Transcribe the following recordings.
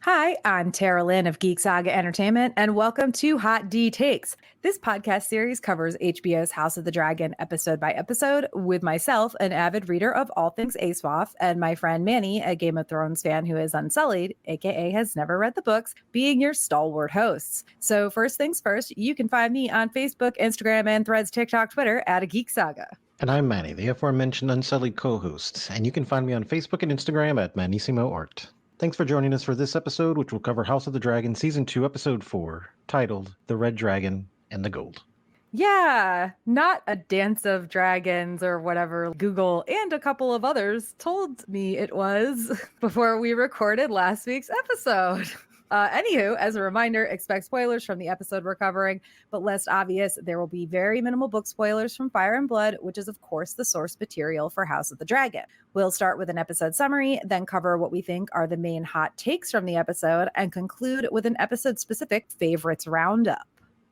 Hi, I'm Tara Lynn of Geek Saga Entertainment, and welcome to Hot D Takes. This podcast series covers HBO's House of the Dragon episode by episode with myself, an avid reader of all things ASOF, and my friend Manny, a Game of Thrones fan who is unsullied, aka has never read the books, being your stalwart hosts. So first things first, you can find me on Facebook, Instagram, and Threads, TikTok, Twitter at a Geek Saga. And I'm Manny, the aforementioned unsullied co-host, and you can find me on Facebook and Instagram at Manissimo Art. Thanks for joining us for this episode, which will cover House of the Dragon Season 2, Episode 4, titled The Red Dragon and the Gold. Yeah, not a dance of dragons or whatever Google and a couple of others told me it was before we recorded last week's episode. Anywho, as a reminder, expect spoilers from the episode we're covering, but less obvious, there will be very minimal book spoilers from Fire and Blood, which is, of course, the source material for House of the Dragon. We'll start with an episode summary, then cover what we think are the main hot takes from the episode, and conclude with an episode-specific favorites roundup.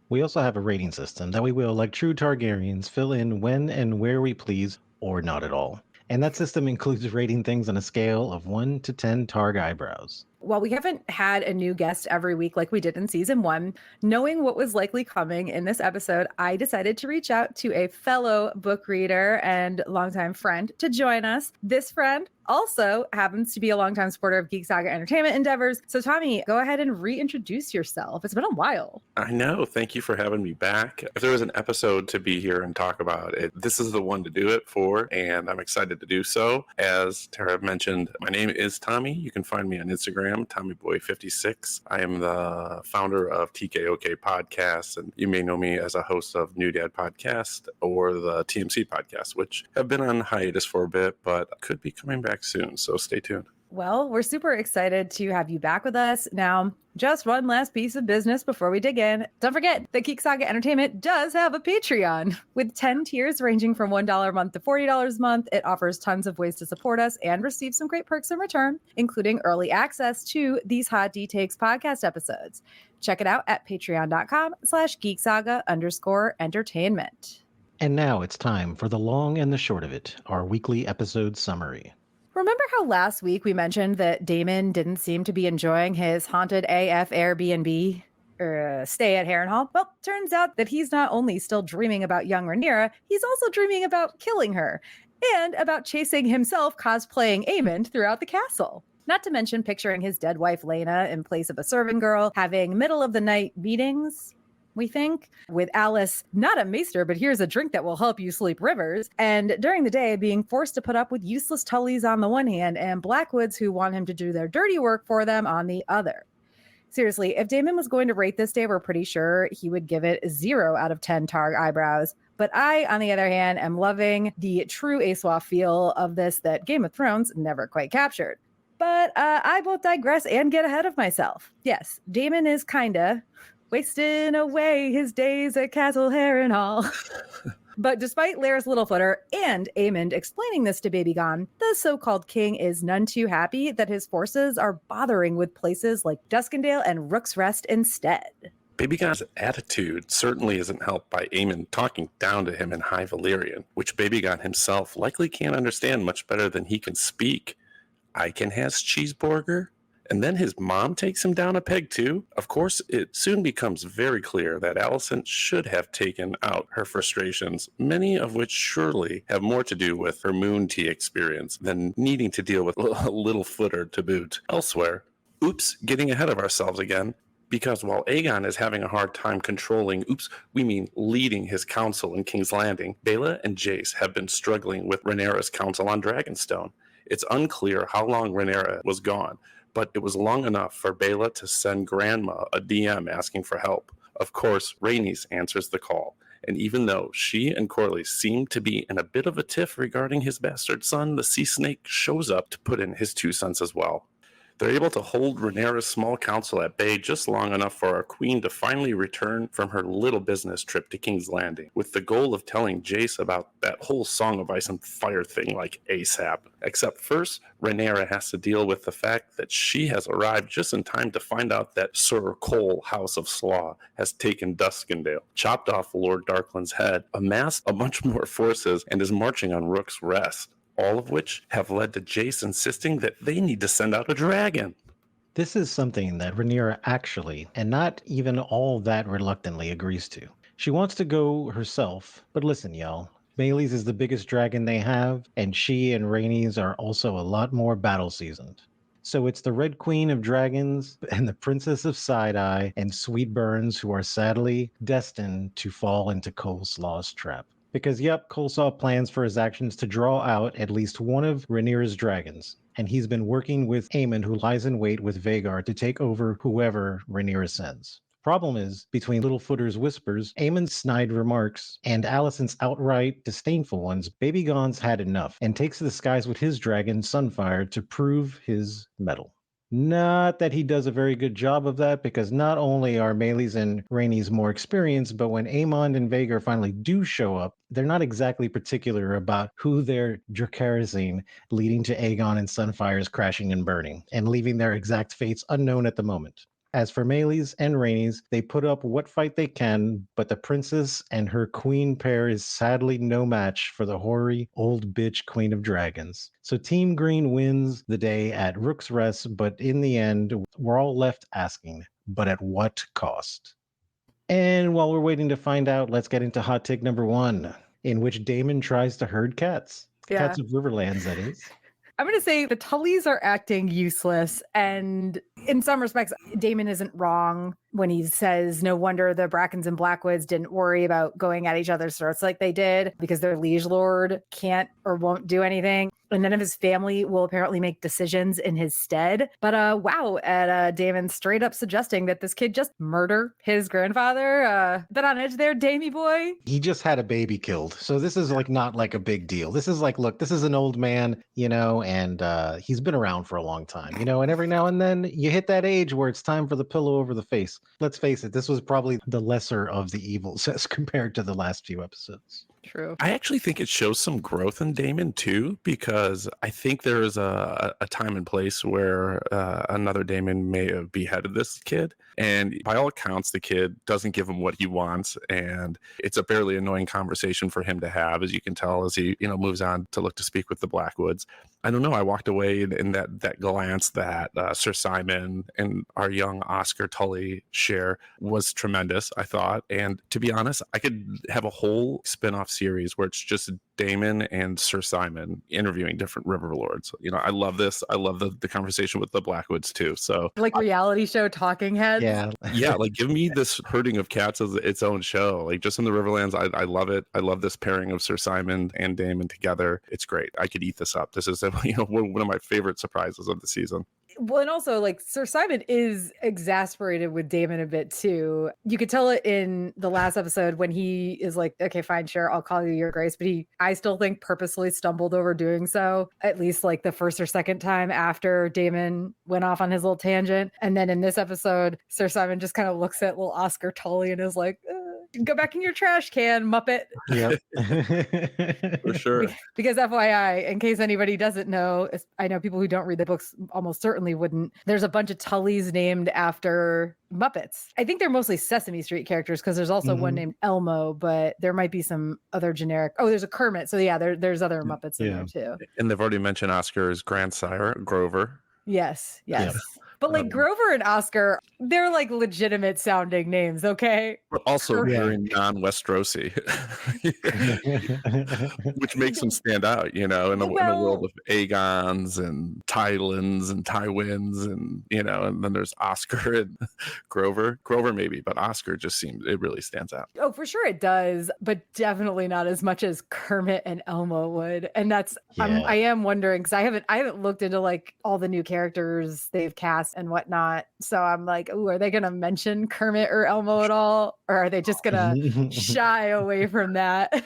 We also have a rating system that we will, like true Targaryens, fill in when and where we please, or not at all. And that system includes rating things on a scale of 1 to 10 Targ eyebrows. While we haven't had a new guest every week like we did in season 1, knowing what was likely coming in this episode, I decided to reach out to a fellow book reader and longtime friend to join us. This friend also happens to be a longtime supporter of Geek Saga Entertainment endeavors. So Tommy, go ahead and reintroduce yourself. It's been a while. I know. Thank you for having me back. If there was an episode to be here and talk about it, this is the one to do it for, and I'm excited to do so. As Tara mentioned, my name is Tommy. You can find me on Instagram, TommyBoy56. I am the founder of TKOK Podcast, and you may know me as a host of New Dad Podcast or the TMC Podcast, which have been on hiatus for a bit, but could be coming back soon, so stay tuned. Well, we're super excited to have you back with us. Now, just one last piece of business before we dig in. Don't forget that Geek Saga Entertainment does have a Patreon. With 10 tiers ranging from $1 a month to $40 a month, it offers tons of ways to support us and receive some great perks in return, including early access to these Hot D Takes podcast episodes. Check it out at patreon.com/geeksaga_entertainment. And now it's time for the long and the short of it, our weekly episode summary. Remember how last week we mentioned that Daemon didn't seem to be enjoying his haunted AF Airbnb stay at Harrenhal? Well, turns out that he's not only still dreaming about young Rhaenyra, he's also dreaming about killing her and about chasing himself cosplaying Aemond throughout the castle. Not to mention picturing his dead wife Laena in place of a serving girl, having middle of the night meetings, we think, with Alice, not a maester, but here's a drink that will help you sleep rivers. And during the day, being forced to put up with useless Tullys on the one hand and Blackwoods who want him to do their dirty work for them on the other. Seriously, if Daemon was going to rate this day, we're pretty sure he would give it 0 out of 10 Targ eyebrows. But I, on the other hand, am loving the true ASOF feel of this that Game of Thrones never quite captured. But I both digress and get ahead of myself. Yes, Daemon is kinda wasting away his days at Castle Harrenhal. But despite Larys Littlefooter and Aemond explaining this to Babygon, the so-called king is none too happy that his forces are bothering with places like Duskendale and Rook's Rest instead. Babygon's attitude certainly isn't helped by Aemond talking down to him in High Valyrian, which Babygon himself likely can't understand much better than he can speak. I can has cheeseburger? And then his mom takes him down a peg too. Of course, it soon becomes very clear that Alicent should have taken out her frustrations, many of which surely have more to do with her moon tea experience than needing to deal with a Littlefooter to boot. Elsewhere, oops, getting ahead of ourselves again, because while Aegon is having a hard time controlling, leading his council in King's Landing, Baela and Jace have been struggling with Rhaenyra's council on Dragonstone. It's unclear how long Rhaenyra was gone, but it was long enough for Baela to send Grandma a DM asking for help. Of course, Rhaenys answers the call, and even though she and Corlys seem to be in a bit of a tiff regarding his bastard son, the Sea Snake shows up to put in his 2 cents as well. They're able to hold Rhaenyra's small council at bay just long enough for our queen to finally return from her little business trip to King's Landing, with the goal of telling Jace about that whole Song of Ice and Fire thing like ASAP. Except first, Rhaenyra has to deal with the fact that she has arrived just in time to find out that Sir Cole, House of Slaw, has taken Duskendale, chopped off Lord Darkland's head, amassed a bunch more forces, and is marching on Rook's Rest. All of which have led to Jace insisting that they need to send out a dragon. This is something that Rhaenyra actually, and not even all that reluctantly, agrees to. She wants to go herself, but listen, y'all. Meleys is the biggest dragon they have, and she and Rhaenys are also a lot more battle seasoned. So it's the Red Queen of Dragons and the Princess of Side-Eye and Sweet Burns who are sadly destined to fall into Coleslaw's trap. Because, yep, Coleslaw plans for his actions to draw out at least one of Rhaenyra's dragons, and he's been working with Aemon, who lies in wait with Vhagar to take over whoever Rhaenyra sends. Problem is, between Littlefooter's whispers, Aemon's snide remarks, and Alicent's outright disdainful ones, Baby Gon's had enough and takes to the skies with his dragon, Sunfire, to prove his mettle. Not that he does a very good job of that, because not only are Meleys and Rhaenys more experienced, but when Aemon and Vhagar finally do show up, they're not exactly particular about who they're Dracarising, leading to Aegon and Sunfire's crashing and burning, and leaving their exact fates unknown at the moment. As for Meleys and Rhaenys, they put up what fight they can, but the princess and her queen pair is sadly no match for the hoary old bitch queen of dragons. So Team Green wins the day at Rook's Rest, but in the end, we're all left asking, but at what cost? And while we're waiting to find out, let's get into hot take number 1, in which Daemon tries to herd cats. Yeah. Cats of Riverlands, that is. I'm going to say the Tullys are acting useless. And in some respects, Daemon isn't wrong when he says no wonder the Brackens and Blackwoods didn't worry about going at each other's throats like they did, because their liege lord can't or won't do anything. And none of his family will apparently make decisions in his stead. But wow, at Daemon straight up suggesting that this kid just murder his grandfather. Bit on edge there, Damie boy. He just had a baby killed. So this is like not like a big deal. This is like, look, this is an old man, and he's been around for a long time, and every now and then you hit that age where it's time for the pillow over the face. Let's face it, this was probably the lesser of the evils as compared to the last few episodes. True. I actually think it shows some growth in Daemon too, because I think there is a time and place where another Daemon may have beheaded this kid. And by all accounts, the kid doesn't give him what he wants. And it's a barely annoying conversation for him to have, as you can tell, as he moves on to look to speak with the Blackwoods. I don't know. I walked away in that glance that Sir Simon and our young Oscar Tully share was tremendous, I thought. And to be honest, I could have a whole spin-off series where it's just Daemon and Sir Simon interviewing different river lords. I love this. I love the conversation with the Blackwoods too. So like reality show talking heads. Yeah. Like give me this herding of cats as its own show. Like just in the Riverlands, I love it. I love this pairing of Sir Simon and Daemon together. It's great. I could eat this up. This is one of my favorite surprises of the season. Well, and also like Sir Simon is exasperated with Daemon a bit too. You could tell it in the last episode when he is like, okay, fine, sure, I'll call you Your Grace. But I still think purposely stumbled over doing so, at least like the first or second time after Daemon went off on his little tangent. And then in this episode, Sir Simon just kind of looks at little Oscar Tully and is like, go back in your trash can, Muppet. Yep. For sure. Because FYI, in case anybody doesn't know, I know people who don't read the books almost certainly wouldn't. There's a bunch of Tullys named after Muppets. I think they're mostly Sesame Street characters, because there's also one named Elmo, but there might be some other generic. Oh, there's a Kermit. So yeah, there's other Muppets in there too. And they've already mentioned Oscar's grandsire, Grover. Yes. But like Grover and Oscar, they're like legitimate sounding names, okay? But also very non-Westerosi, which makes them stand out, in the world of Aegons and Tywins and Tywins, and and then there's Oscar and Grover. Grover maybe, but Oscar just it really stands out. Oh, for sure it does, but definitely not as much as Kermit and Elmo would. And that's I am wondering, because I haven't looked into like all the new characters they've cast and whatnot. So I'm like, ooh, are they going to mention Kermit or Elmo at all? Or are they just going to shy away from that?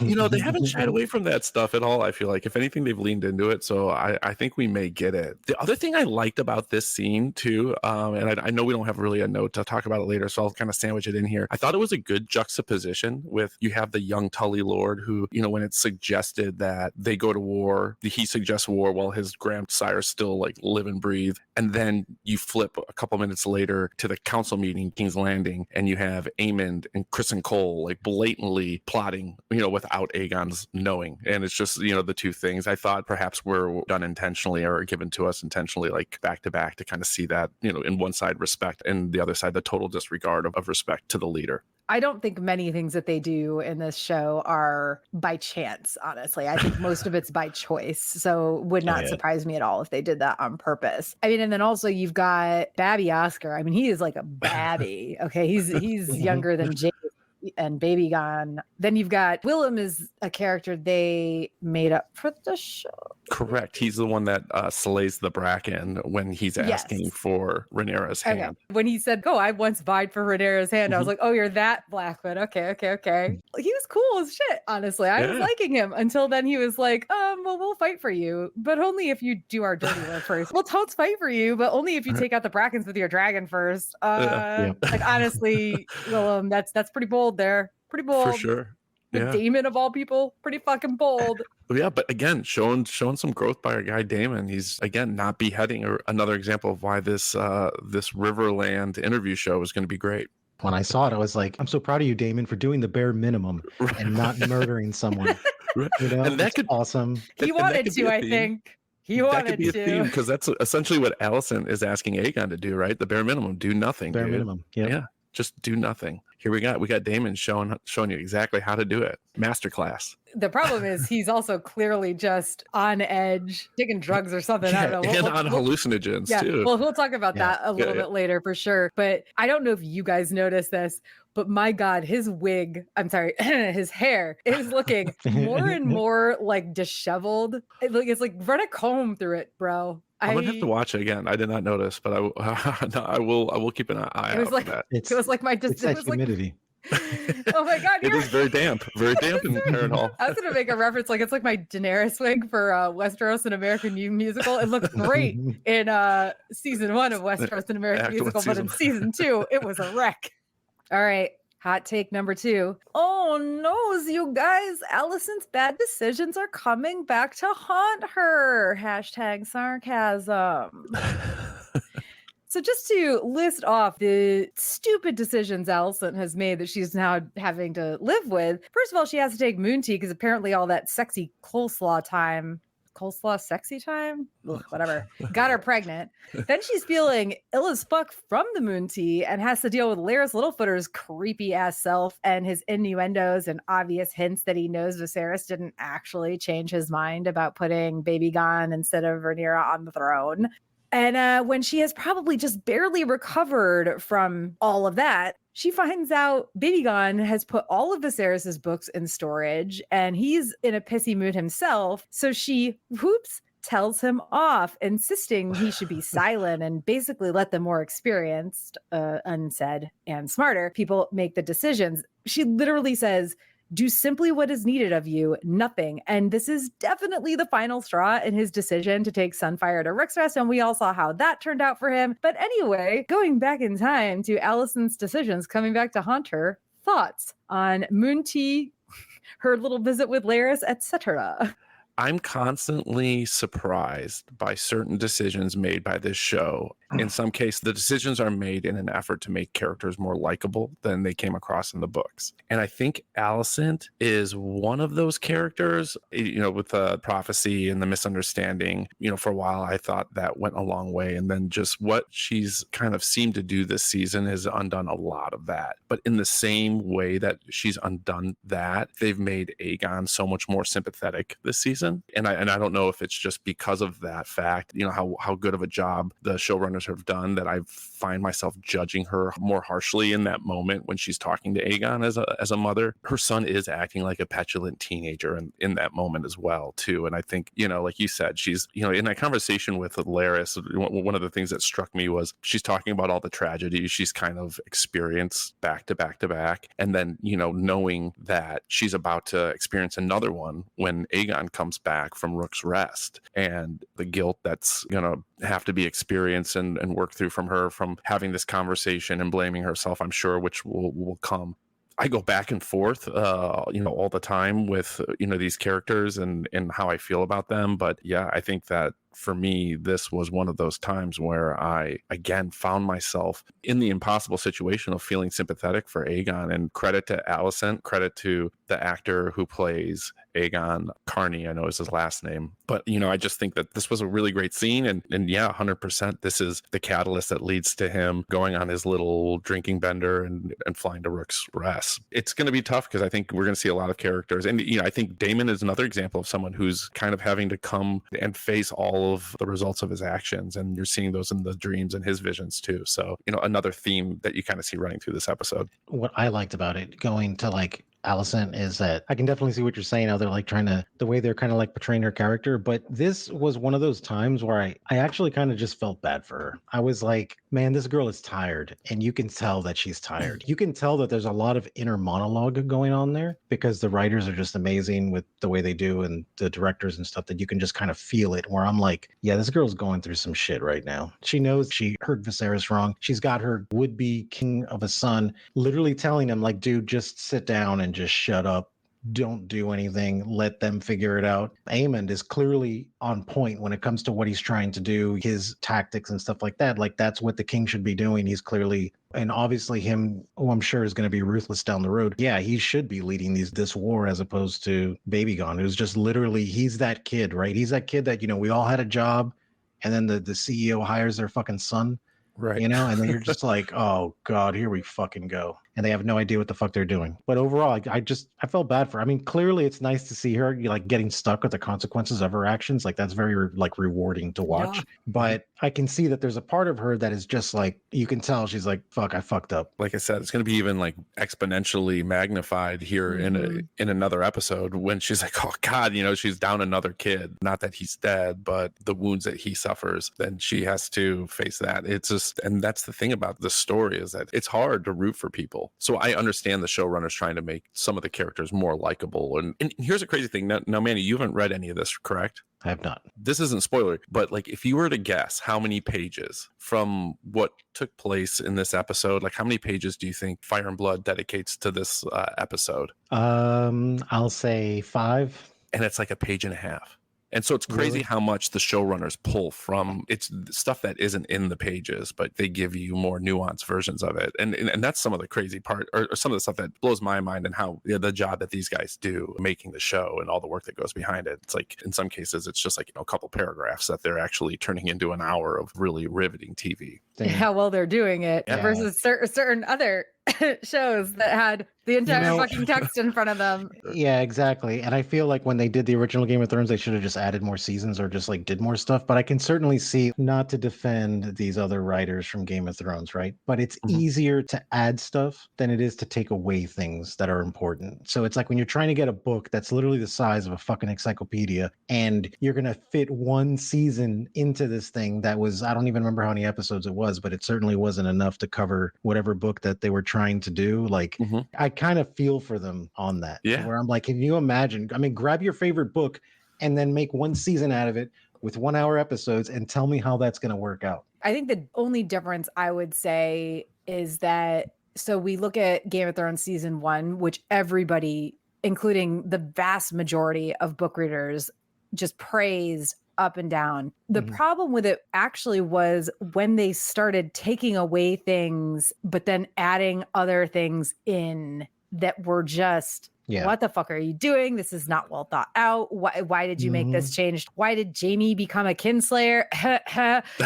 They haven't shied away from that stuff at all. I feel like if anything, they've leaned into it. So I think we may get it. The other thing I liked about this scene too, and I know we don't have really a note to talk about it later, so I'll kind of sandwich it in here. I thought it was a good juxtaposition with, you have the young Tully Lord who, when it's suggested that they go to war, he suggests war while his grandsire still like live and breathe. And then then you flip a couple minutes later to the council meeting, King's Landing, and you have Aemond and Chris and Cole like blatantly plotting, without Aegon's knowing. And it's just, the two things I thought perhaps were done intentionally or given to us intentionally, like back to back, to kind of see that, in one side respect and the other side the total disregard of respect to the leader. I don't think many things that they do in this show are by chance, honestly. I think most of it's by choice. So would not surprise me at all if they did that on purpose. I mean, and then also you've got Babby Oscar. I mean, he is like a babby. Okay. He's younger than Jake and Baby Gone. Then you've got Willem is a character they made up for the show. Correct. He's the one that slays the Bracken when he's asking for Rhaenyra's hand. When he said, I once vied for Rhaenyra's hand, I was like, oh, you're that Blackwood. Okay. He was cool as shit, honestly. I was liking him until then he was like, well, we'll fight for you, but only if you do our dirty work first. We'll totes fight for you, but only if you take out the Brackens with your dragon first. Like, honestly, Willem, that's pretty bold there. Pretty bold. For sure. The Daemon of all people, pretty fucking bold. Yeah, but again, showing some growth by our guy Daemon. He's again not beheading, or another example of why this Riverland interview show is going to be great. When I saw it, I was like, I'm so proud of you, Daemon, for doing the bare minimum and not murdering someone. And that could awesome. He wanted to, I think. That could be a theme, because that's essentially what Alicent is asking Aegon to do, right? The bare minimum, do nothing. Bare minimum. Yeah. Just do nothing. Here we got Daemon showing you exactly how to do it. Masterclass. The problem is he's also clearly just on edge, taking drugs or something. I don't know. And on hallucinogens too. Well, we'll talk about that a little bit later for sure. But I don't know if you guys noticed this, but my God, his hair is looking more and more like disheveled. It's like run a comb through it, bro. I'm gonna have to watch it again. I did not notice, but I will keep an eye out for that. It was like humidity. Oh my God! It is very damp in Harrenhal. I was gonna make a reference, like it's like my Daenerys wig for Westeros, an American musical. It looked great in season 1 of Westeros, an American musical, but in season 2, it was a wreck. All right. Hot take number 2. Oh no, you guys, Alicent's bad decisions are coming back to haunt her. #sarcasm. So just to list off the stupid decisions Alicent has made that she's now having to live with. First of all, she has to take moon tea because apparently all that sexy coleslaw sexy time, whatever, got her pregnant. Then she's feeling ill as fuck from the moon tea and has to deal with Larys Littlefooter's creepy ass self and his innuendos and obvious hints that he knows Viserys didn't actually change his mind about putting Baby Gon instead of Rhaenyra on the throne. And when she has probably just barely recovered from all of that, she finds out Baby Gon has put all of Viserys' books in storage and he's in a pissy mood himself. So she, tells him off, insisting he should be silent and basically let the more experienced, unsaid, and smarter people make the decisions. She literally says, do simply what is needed of you, nothing. And this is definitely the final straw in his decision to take Sunfire to Ricksrest, and we all saw how that turned out for him. But anyway, going back in time to Alicent's decisions coming back to haunt her, thoughts on moon tea, her little visit with Larys, etc. I'm constantly surprised by certain decisions made by this show. In some cases, the decisions are made in an effort to make characters more likable than they came across in the books. And I think Alicent is one of those characters, with the prophecy and the misunderstanding. For a while, I thought that went a long way. And then just what she's kind of seemed to do this season has undone a lot of that. But in the same way that she's undone that, they've made Aegon so much more sympathetic this season. And I don't know if it's just because of that fact, how good of a job the showrunners have done, that I find myself judging her more harshly in that moment when she's talking to Aegon as a mother. Her son is acting like a petulant teenager in that moment as well, too. And I think, like you said, she's, in that conversation with Larys, one of the things that struck me was she's talking about all the tragedies she's kind of experienced back to back to back. And then, knowing that she's about to experience another one when Aegon comes back from Rook's Rest, and the guilt that's going to have to be experienced and worked through from her, from having this conversation and blaming herself, I'm sure, which will come. I go back and forth, all the time with, these characters and how I feel about them. But yeah, I think that for me, this was one of those times where I, again, found myself in the impossible situation of feeling sympathetic for Aegon. And credit to Alicent, credit to the actor who plays Aegon, Carney, I know is his last name. But, I just think that this was a really great scene. And yeah, 100%, this is the catalyst that leads to him going on his little drinking bender and flying to Rook's Rest. It's going to be tough because I think we're going to see a lot of characters. And, I think Daemon is another example of someone who's kind of having to come and face all of the results of his actions. And you're seeing those in the dreams and his visions too. So, another theme that you kind of see running through this episode. What I liked about it, going to Alicent, is that I can definitely see what you're saying, how they're trying to, the way they're kind of portraying her character. But this was one of those times where I actually kind of just felt bad for her. I was like, man, this girl is tired. And you can tell that she's tired. You can tell that there's a lot of inner monologue going on there because the writers are just amazing with the way they do, and the directors and stuff, that you can just kind of feel it, where I'm like, yeah, this girl's going through some shit right now. She knows she heard Viserys wrong. She's got her would-be king of a son literally telling him, dude, just sit down and just shut up. Don't do anything. Let them figure it out. Aemond is clearly on point when it comes to what he's trying to do, his tactics and stuff like that. That's what the king should be doing. He's clearly, and obviously him, who I'm sure is going to be ruthless down the road. Yeah, he should be leading this war, as opposed to Babygon, who's just literally, he's that kid, right? He's that kid that, we all had a job, and then the CEO hires their fucking son. Right. And then you're just like, oh God, here we fucking go. And they have no idea what the fuck they're doing. But overall, I felt bad for her. I mean, clearly it's nice to see her getting stuck with the consequences of her actions. That's very rewarding to watch. Yeah. But I can see that there's a part of her that is just you can tell she's like, fuck, I fucked up. Like I said, it's going to be even exponentially magnified here in another episode when she's like, oh God, she's down another kid. Not that he's dead, but the wounds that he suffers, then she has to face that. It's just, and that's the thing about the story, is that it's hard to root for people. So I understand the showrunners trying to make some of the characters more likable. And here's a crazy thing. Now, Manny, you haven't read any of this, correct? I have not. This isn't spoiler, but if you were to guess how many pages from what took place in this episode, how many pages do you think Fire and Blood dedicates to this episode? I'll say 5. And it's a page and a half. And so it's crazy how much the showrunners pull from it's stuff that isn't in the pages, but they give you more nuanced versions of it. And that's some of the crazy part, or some of the stuff that blows my mind, and how the job that these guys do making the show and all the work that goes behind it. It's in some cases, it's just a couple paragraphs that they're actually turning into an hour of really riveting TV. How well they're doing it versus certain other shows that had the entire fucking text in front of them. Yeah, exactly. And I feel when they did the original Game of Thrones, they should have just added more seasons, or just did more stuff. But I can certainly see, not to defend these other writers from Game of Thrones, right? But it's easier to add stuff than it is to take away things that are important. So it's when you're trying to get a book that's literally the size of a fucking encyclopedia, and you're going to fit one season into this thing that was, I don't even remember how many episodes it was, but it certainly wasn't enough to cover whatever book that they were trying to do. I kind of feel for them on that. Yeah. Where I'm can you imagine? I mean, grab your favorite book and then make one season out of it with 1 hour episodes and tell me how that's going to work out. I think the only difference I would say is that, so we look at Game of Thrones season 1, which everybody, including the vast majority of book readers, just praised up and down. The problem with it actually was when they started taking away things, but then adding other things in that were just, what the fuck are you doing? This is not well thought out. Why did you make this change? Why did Jaime become a kinslayer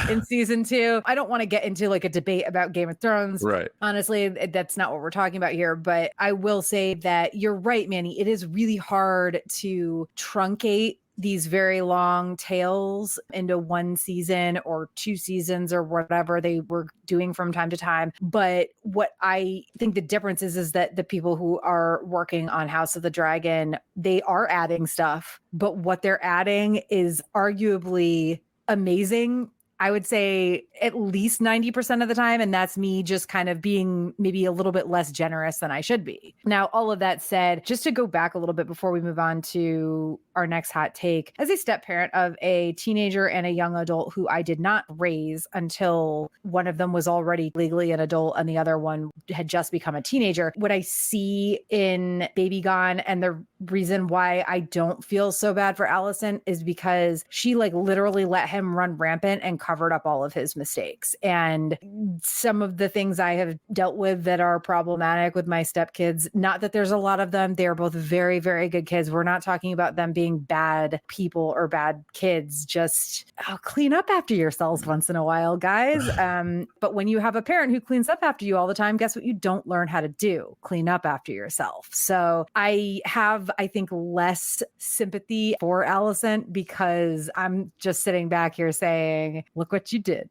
in season 2? I don't want to get into a debate about Game of Thrones. Right. Honestly, that's not what we're talking about here. But I will say that you're right, Manny. It is really hard to truncate these very long tales into one season or 2 seasons or whatever they were doing from time to time. But what I think the difference is that the people who are working on House of the Dragon, they are adding stuff, but what they're adding is arguably amazing. I would say at least 90% of the time. And that's me just kind of being maybe a little bit less generous than I should be. Now, all of that said, just to go back a little bit before we move on to our next hot take, as a step parent of a teenager and a young adult who I did not raise until one of them was already legally an adult and the other one had just become a teenager, what I see in Baby Gone and the reason why I don't feel so bad for Allison is because she like literally let him run rampant and covered up all of his mistakes. And some of the things I have dealt with that are problematic with my stepkids, not that there's a lot of them, they're both very, very good kids. We're not talking about them being bad people or bad kids. Just clean up after yourselves once in a while, guys. But when you have a parent who cleans up after you all the time, guess what you don't learn how to do? Clean up after yourself. So I have, I think, less sympathy for Allison because I'm just sitting back here saying, look what you did.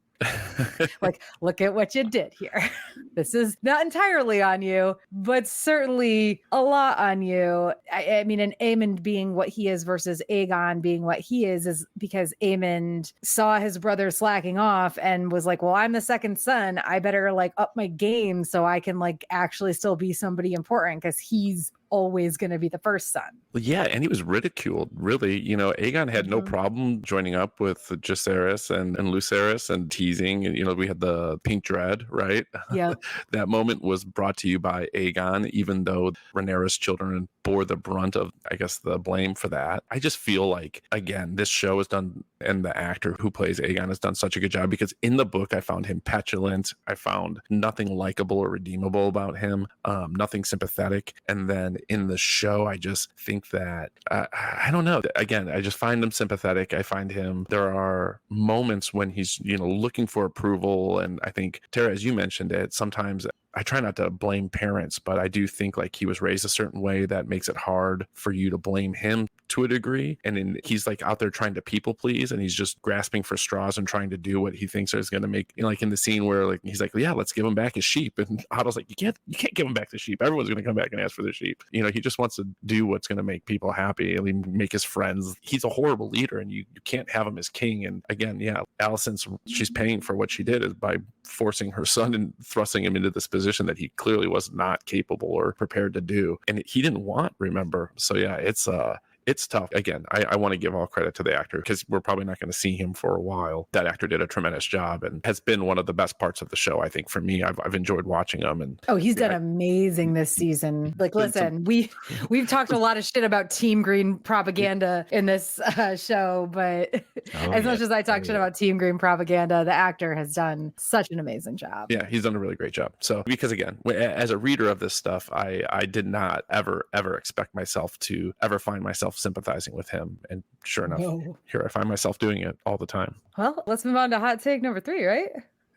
Like, look at what you did here. This is not entirely on you, but certainly a lot on you. I mean, and Aemond being what he is versus Aegon being what he is because Aemond saw his brother slacking off and was like, well, I'm the second son. I better like up my game so I can like actually still be somebody important because he's always going to be the first son. Yeah, and he was ridiculed, really. You know, Aegon had no problem joining up with Jacaerys and Lucerys and teasing. And, you know, we had the pink dread, right? Yeah. That moment was brought to you by Aegon, even though Rhaenyra's children bore the brunt of, I guess, the blame for that. I just feel like, again, this show has done, and the actor who plays Aegon has done such a good job because in the book, I found him petulant. I found nothing likable or redeemable about him, nothing sympathetic. And then in the show, I just think that I don't know. Again, I just find him sympathetic. I find him. There are moments when he's looking for approval, and I think Tara, as you mentioned it, sometimes I try not to blame parents, but I do think like he was raised a certain way that makes it hard for you to blame him to a degree. And he's like out there trying to people please, and he's just grasping for straws and trying to do what he thinks is going to make, like in the scene where like he's like, yeah, let's give him back his sheep, and Otto's like, you can't give him back the sheep. Everyone's going to come back and ask for the sheep. He just wants to do what's going to make people happy and make his friends. He's a horrible leader, and you can't have him as king. And again, yeah, she's paying for what she did is by forcing her son and thrusting him into this position that he clearly was not capable or prepared to do, and he didn't want, remember. So yeah, it's tough. Again, I want to give all credit to the actor because we're probably not going to see him for a while. That actor did a tremendous job and has been one of the best parts of the show. I think for me, I've enjoyed watching him. And he's done amazing this season. Like, listen, we've talked a lot of shit about Team Green propaganda in this show, but as much as I talk shit about Team Green propaganda, the actor has done such an amazing job. Yeah, he's done a really great job. So because again, as a reader of this stuff, I did not ever expect myself to ever find myself sympathizing with him, and sure enough, here I find myself doing it all the time. Well, let's move on to hot take number 3, right?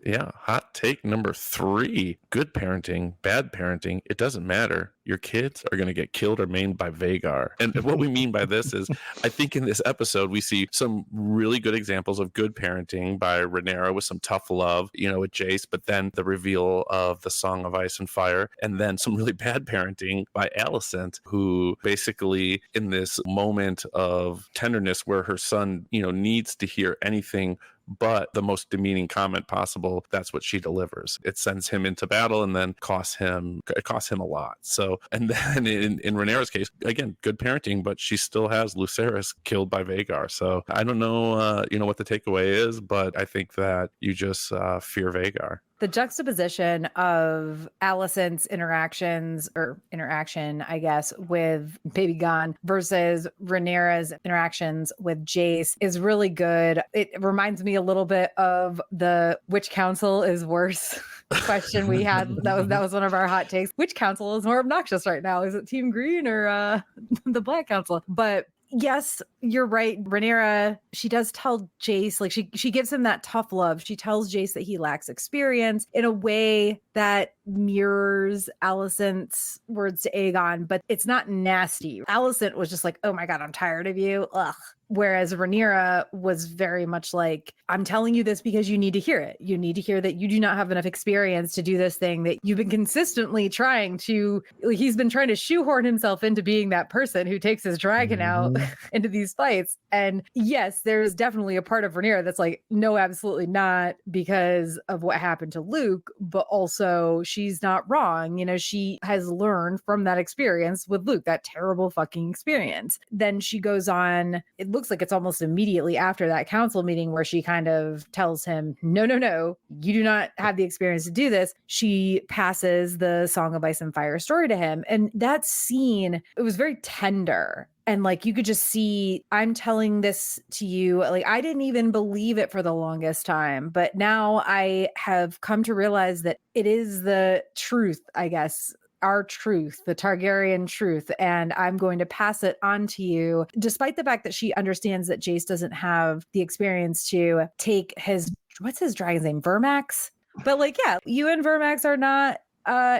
Yeah, hot take number 3. Good parenting, bad parenting, it doesn't matter. Your kids are going to get killed or maimed by Vhagar. And what we mean by this is, I think in this episode, we see some really good examples of good parenting by Rhaenyra with some tough love, with Jace, but then the reveal of the Song of Ice and Fire, and then some really bad parenting by Alicent, who basically in this moment of tenderness where her son, needs to hear anything but the most demeaning comment possible, that's what she delivers. It sends him into battle and then it costs him a lot. So, and then in Rhaenyra's case, again, good parenting, but she still has Lucerys killed by Vhagar. So I don't know, what the takeaway is, but I think that you just fear Vhagar. The juxtaposition of Alicent's interaction, I guess, with Baby Gone versus Rhaenyra's interactions with Jace is really good. It reminds me a little bit of the which council is worse question we had. That was one of our hot takes. Which council is more obnoxious right now? Is it Team Green or the Black Council? But yes, you're right. Rhaenyra, she does tell Jace, like she gives him that tough love. She tells Jace that he lacks experience in a way that mirrors Alicent's words to Aegon, but it's not nasty. Alicent was just like, oh my God, I'm tired of you. Ugh. Whereas Rhaenyra was very much like, I'm telling you this because you need to hear it. You need to hear that you do not have enough experience to do this thing that you've been consistently trying to, he's been trying to shoehorn himself into being that person who takes his dragon out into these fights. And yes, there's definitely a part of Rhaenyra that's like, no, absolutely not, because of what happened to Luke, but also she's not wrong. You know, she has learned from that experience with Luke, that terrible fucking experience. Then she goes on, it looks like it's almost immediately after that council meeting where she kind of tells him, no, you do not have the experience to do this. She passes the Song of Ice and Fire story to him. And that scene, it was very tender. And like, you could just see, I'm telling this to you, like, I didn't even believe it for the longest time, but now I have come to realize that it is the truth, I guess, our truth, the Targaryen truth, and I'm going to pass it on to you, despite the fact that she understands that Jace doesn't have the experience to take his, what's his dragon's name? Vermax? But like, yeah, you and Vermax are not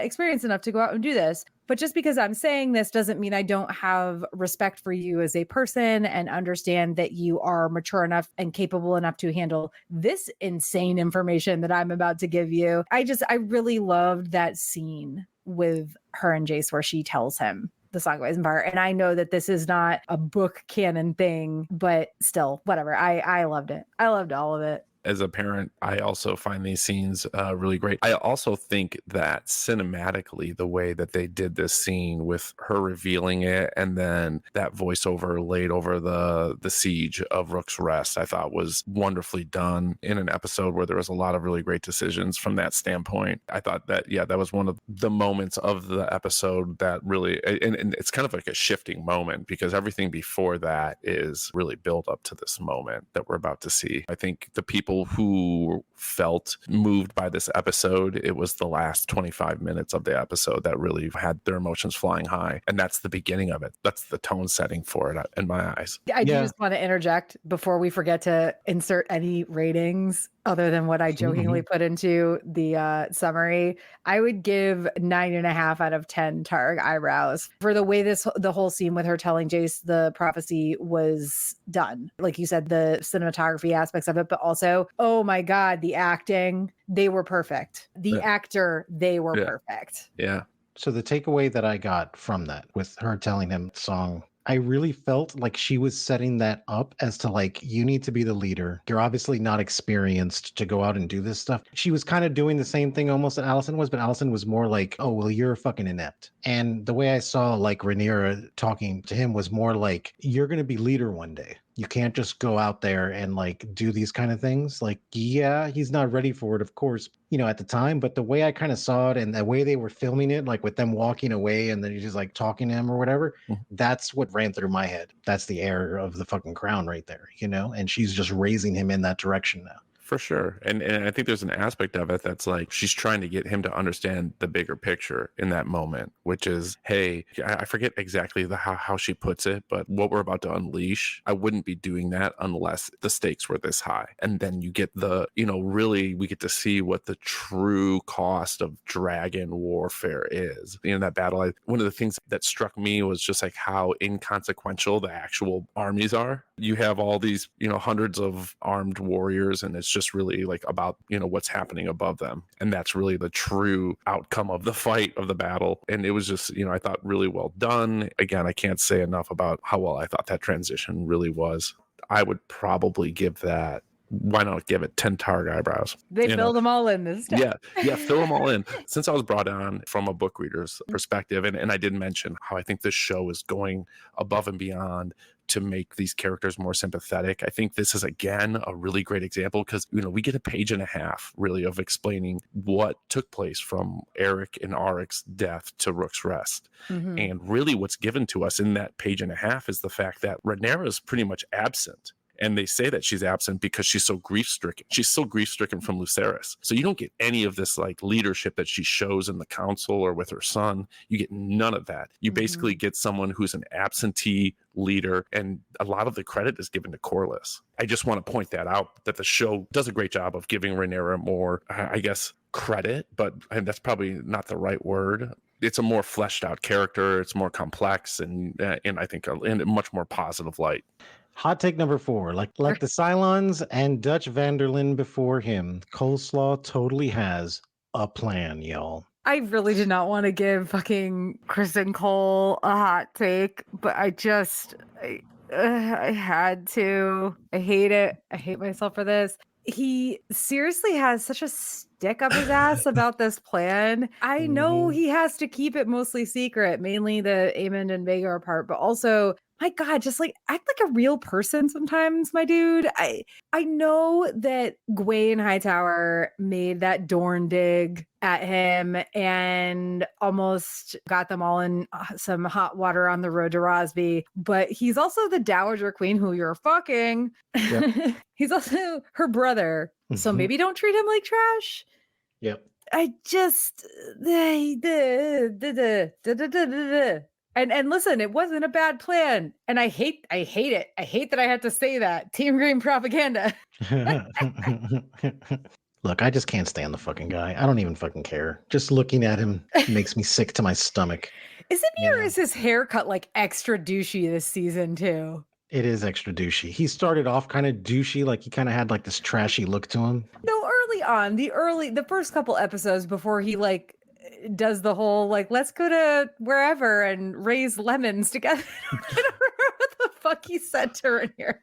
experienced enough to go out and do this. But just because I'm saying this doesn't mean I don't have respect for you as a person and understand that you are mature enough and capable enough to handle this insane information that I'm about to give you. I really loved that scene with her and Jace where she tells him the Song of Ice and Fire. And I know that this is not a book canon thing, but still, whatever. I loved it. I loved all of it. As a parent, I also find these scenes really great. I also think that cinematically, the way that they did this scene with her revealing it and then that voiceover laid over the siege of Rook's Rest, I thought was wonderfully done in an episode where there was a lot of really great decisions from that standpoint. I thought that, yeah, that was one of the moments of the episode that really, and it's kind of like a shifting moment because everything before that is really built up to this moment that we're about to see. I think the people who felt moved by this episode, it was the last 25 minutes of the episode that really had their emotions flying high. And that's the beginning of it. That's the tone setting for it in my eyes. I do just want to interject before we forget to insert any ratings other than what I jokingly put into the summary. I would give 9.5 out of 10 Targ eyebrows for the way the whole scene with her telling Jace the prophecy was done. Like you said, the cinematography aspects of it, but also, oh my God, the acting, they were perfect. The actor, they were perfect. Yeah. So the takeaway that I got from that with her telling him the song, I really felt like she was setting that up as to like, you need to be the leader. You're obviously not experienced to go out and do this stuff. She was kind of doing the same thing almost that Alicent was, but Alicent was more like, oh, well, you're fucking inept. And the way I saw like Rhaenyra talking to him was more like, you're going to be leader one day. You can't just go out there and like do these kind of things. Like, yeah, he's not ready for it, of course, you know, at the time. But the way I kind of saw it and the way they were filming it, like with them walking away and then he's just like talking to him or whatever, that's what ran through my head. That's the heir of the fucking crown right there, you know? And she's just raising him in that direction now. For sure. And I think there's an aspect of it that's like she's trying to get him to understand the bigger picture in that moment, which is, hey, I forget exactly how she puts it, but what we're about to unleash, I wouldn't be doing that unless the stakes were this high. And then you get really we get to see what the true cost of dragon warfare is. In that battle, one of the things that struck me was just like how inconsequential the actual armies are. You have all these, hundreds of armed warriors, and it's just really like about, what's happening above them. And that's really the true outcome of the fight, of the battle. And it was just, I thought really well done. Again, I can't say enough about how well I thought that transition really was. I would probably give that, why not give it 10 Targ eyebrows? They filled them all in this time. Yeah, fill them all in. Since I was brought on from a book reader's perspective, and I did mention how I think this show is going above and beyond to make these characters more sympathetic. I think this is, again, a really great example because, we get a page and a half really of explaining what took place from Eric and Arik's death to Rook's Rest. Mm-hmm. And really what's given to us in that page and a half is the fact that Rhaenyra is pretty much absent. And they say that she's absent because she's so grief-stricken. She's so grief-stricken from Lucerys. So you don't get any of this like leadership that she shows in the council or with her son. You get none of that. You basically get someone who's an absentee leader, and a lot of the credit is given to Corlys. I just want to point that out, that the show does a great job of giving Rhaenyra more, I guess, credit, but that's probably not the right word. It's a more fleshed out character. It's more complex, and I think in a much more positive light. Hot take number 4. Like the Cylons and Dutch Vanderlyn before him, Coleslaw totally has a plan, y'all. I really did not want to give fucking Kristen Cole a hot take, but I had to. I hate it. I hate myself for this. He seriously has such a stick up his ass about this plan. I know he has to keep it mostly secret, mainly the Aemond and Vhagar part, but also, my God, just like act like a real person sometimes, my dude. I know that Gwaine Hightower made that Dorne dig at him and almost got them all in some hot water on the road to Rosby, but he's also the Dowager Queen who you're fucking. Yep. He's also her brother. So Mhm. maybe don't treat him like trash. Yep. I just and listen, it wasn't a bad plan. And I hate it. I hate that I had to say that. Team Green propaganda. Look, I just can't stand the fucking guy. I don't even fucking care. Just looking at him makes me sick to my stomach. Isn't he, or Yeah. is his haircut like extra douchey this season too? It is extra douchey. He started off kind of douchey, like he kind of had like this trashy look to him. No, early on, the first couple episodes before he like does the whole like let's go to wherever and raise lemons together. I don't remember what the fuck he said to her here.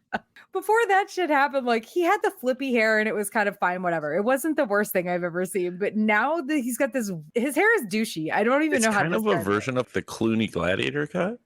Before that shit happened, like he had the flippy hair and it was kind of fine, whatever. It wasn't the worst thing I've ever seen, but now that he's got this, his hair is douchey. I don't even It's know how kind to of a describe it. version of the Clooney Gladiator cut.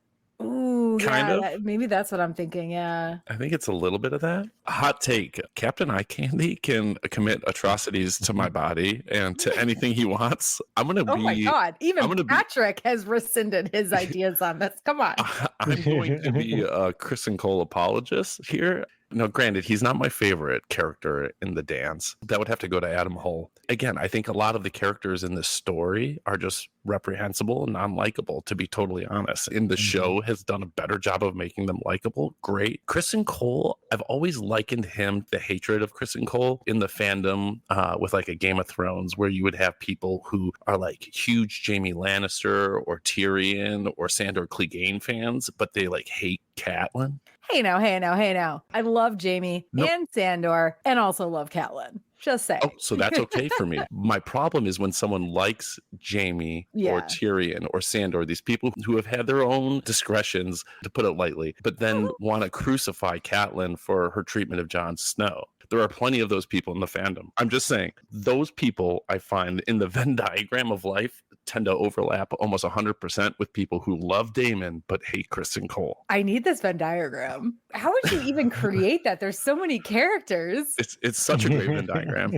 Ooh, Kind yeah, of. maybe that's what I'm thinking. Yeah. I think it's a little bit of that. Hot take. Captain Eye Candy can commit atrocities to my body and to anything he wants. I'm going to Oh my God. I'm Even gonna be- Patrick has rescinded his ideas on this. Come on. I'm going to be a Kristen Cole apologist here. Now, granted, he's not my favorite character in the dance. That would have to go to Adam Hull. Again, I think a lot of the characters in this story are just reprehensible and non-likable, to be totally honest. And the show has done a better job of making them likable. Great. Kristen Cole, I've always likened him, the hatred of Kristen Cole in the fandom with like a Game of Thrones, where you would have people who are like huge Jaime Lannister or Tyrion or Sandor Clegane fans, but they like hate Catelyn. Hey now. I love Jamie Nope. and Sandor and also love Catelyn. Just saying. Oh, so that's okay for me. My problem is when someone likes Jaime or Yeah. Tyrion or Sandor, these people who have had their own discretions, to put it lightly, but then want to crucify Catelyn for her treatment of Jon Snow. There are plenty of those people in the fandom. I'm just saying, those people I find in the Venn diagram of life tend to overlap almost 100% with people who love Daemon but hate Kristen Cole. I need this Venn diagram. How would you even create that? There's so many characters. It's such a great Venn diagram,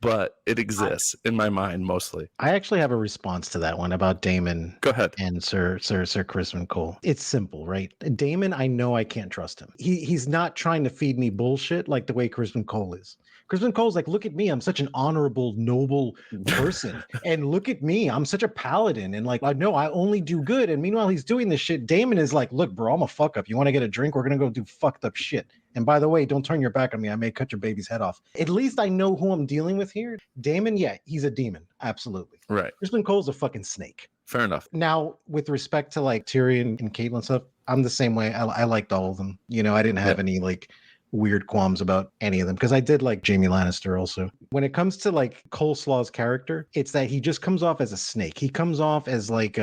but it exists in my mind mostly. I actually have a response to that one about Daemon Go ahead. and Sir Kristen Cole. It's simple, right? Daemon, I know I can't trust him. He's not trying to feed me bullshit like the way Kristen Cole is. Kristen Cole's like, look at me, I'm such an honorable, noble person. And look at me, I'm such a paladin. And like, I know I only do good. And meanwhile, he's doing this shit. Daemon is like, look, bro, I'm a fuck up. You want to get a drink? We're going to go do fucked up shit. And by the way, don't turn your back on me. I may cut your baby's head off. At least I know who I'm dealing with here. Daemon, yeah, he's a demon. Absolutely. Right. Kristen Cole's a fucking snake. Fair enough. Now, with respect to like Tyrion and Caitlyn stuff, I'm the same way. I liked all of them. You know, I didn't have any like weird qualms about any of them because I did like Jaime Lannister also. When it comes to like Coleslaw's character, it's that he just comes off as a snake. He comes off as like who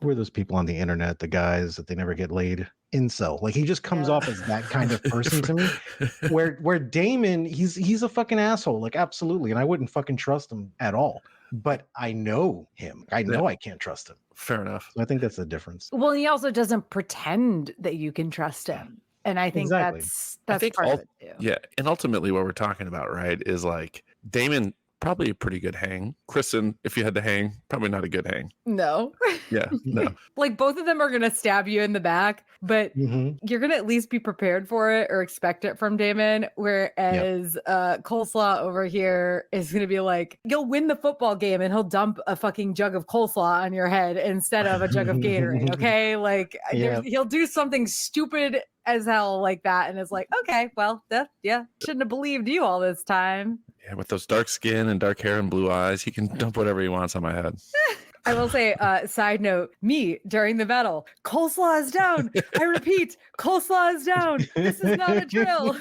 are those people on the internet, the guys that they never get laid? Incel. Like he just comes off as that kind of person to me. Where Daemon, he's a fucking asshole. Like absolutely, and I wouldn't fucking trust him at all. But I know him. I know I can't trust him. Fair enough. So I think that's the difference. Well, he also doesn't pretend that you can trust him. And I think Exactly. that's think part of it too. Yeah. And ultimately what we're talking about, right, is like Daemon, probably a pretty good hang. Kristen, if you had to hang, probably not a good hang. No. Yeah. No. Like both of them are gonna stab you in the back, but you're gonna at least be prepared for it or expect it from Daemon. Whereas Coleslaw over here is gonna be like, you'll win the football game and he'll dump a fucking jug of coleslaw on your head instead of a jug of Gatorade. Okay. Like he'll do something stupid as hell like that. And it's like, okay, well, shouldn't have believed you all this time. Yeah, with those dark skin and dark hair and blue eyes, he can dump whatever he wants on my head. I will say, side note, me during the battle, coleslaw is down. I repeat, coleslaw is down. This is not a drill.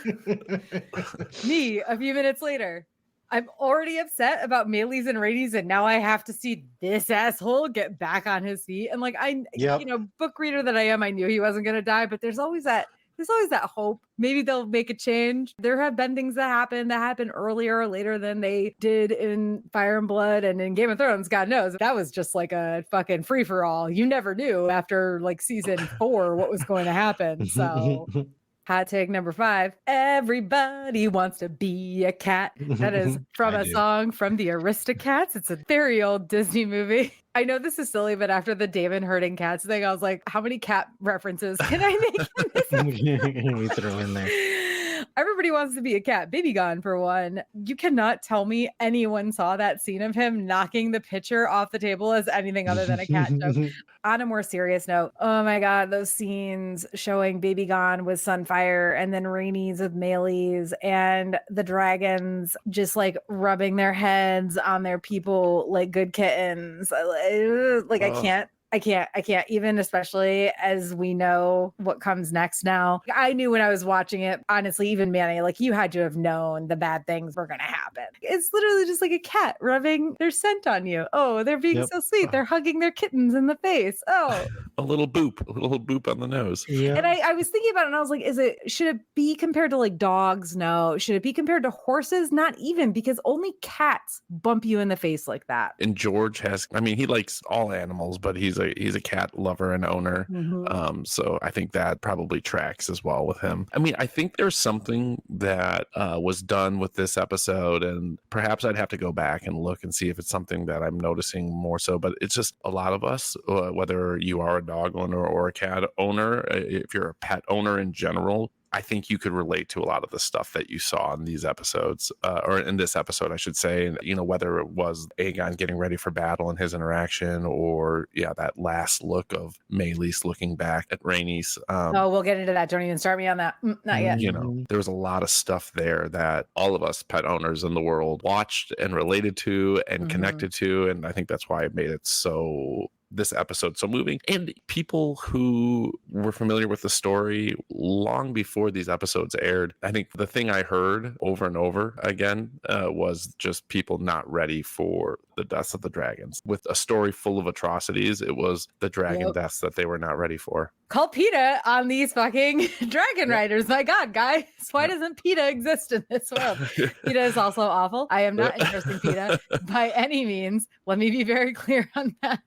Me, a few minutes later, I'm already upset about Mayleys and Rainey's, and now I have to see this asshole get back on his feet. And like, Yep. book reader that I am, I knew he wasn't going to die, but there's always that hope. Maybe they'll make a change. There have been things that happen earlier or later than they did in Fire and Blood and in Game of Thrones. God knows that was just like a fucking free for all. You never knew after like season 4 what was going to happen. So hot take number 5. Everybody wants to be a cat. That is from a song from the Aristocats. It's a very old Disney movie. I know this is silly, but after the Damon herding cats thing, I was like, how many cat references can I make in this episode? We throw in there. Everybody wants to be a cat. Baby Gone, for one. You cannot tell me anyone saw that scene of him knocking the pitcher off the table as anything other than a cat joke. On a more serious note, oh my God, those scenes showing Baby Gone with Sunfire and then Rainey's with Mayleys and the dragons just like rubbing their heads on their people like good kittens. Like, I can't even, especially as we know what comes next now. I knew when I was watching it, honestly, even Manny, like you had to have known the bad things were going to happen. It's literally just like a cat rubbing their scent on you. Oh, they're being so sweet. They're hugging their kittens in the face. Oh, a little boop on the nose. Yeah. And I was thinking about it and I was like, should it be compared to like dogs? No. Should it be compared to horses? Not even, because only cats bump you in the face like that. And George he likes all animals, but he's a cat lover and owner. Mm-hmm. So I think that probably tracks as well with him. I mean, I think there's something that was done with this episode, and perhaps I'd have to go back and look and see if it's something that I'm noticing more so, but it's just a lot of us, whether you are a dog owner or a cat owner, if you're a pet owner in general, I think you could relate to a lot of the stuff that you saw in these episodes, or in this episode, I should say. And, whether it was Aegon getting ready for battle and his interaction, or that last look of Mayleys looking back at Rainey's. We'll get into that. Don't even start me on that. Not yet. There was a lot of stuff there that all of us pet owners in the world watched and related to and connected to, and I think that's why it made it this episode so moving. And people who were familiar with the story long before these episodes aired, I think the thing I heard over and over again was just people not ready for the deaths of the dragons. With a story full of atrocities, it was the dragon deaths that they were not ready for. Call PETA on these fucking dragon riders. My God, guys, why doesn't PETA exist in this world? PETA is also awful. I am not endorsing PETA by any means. Let me be very clear on that.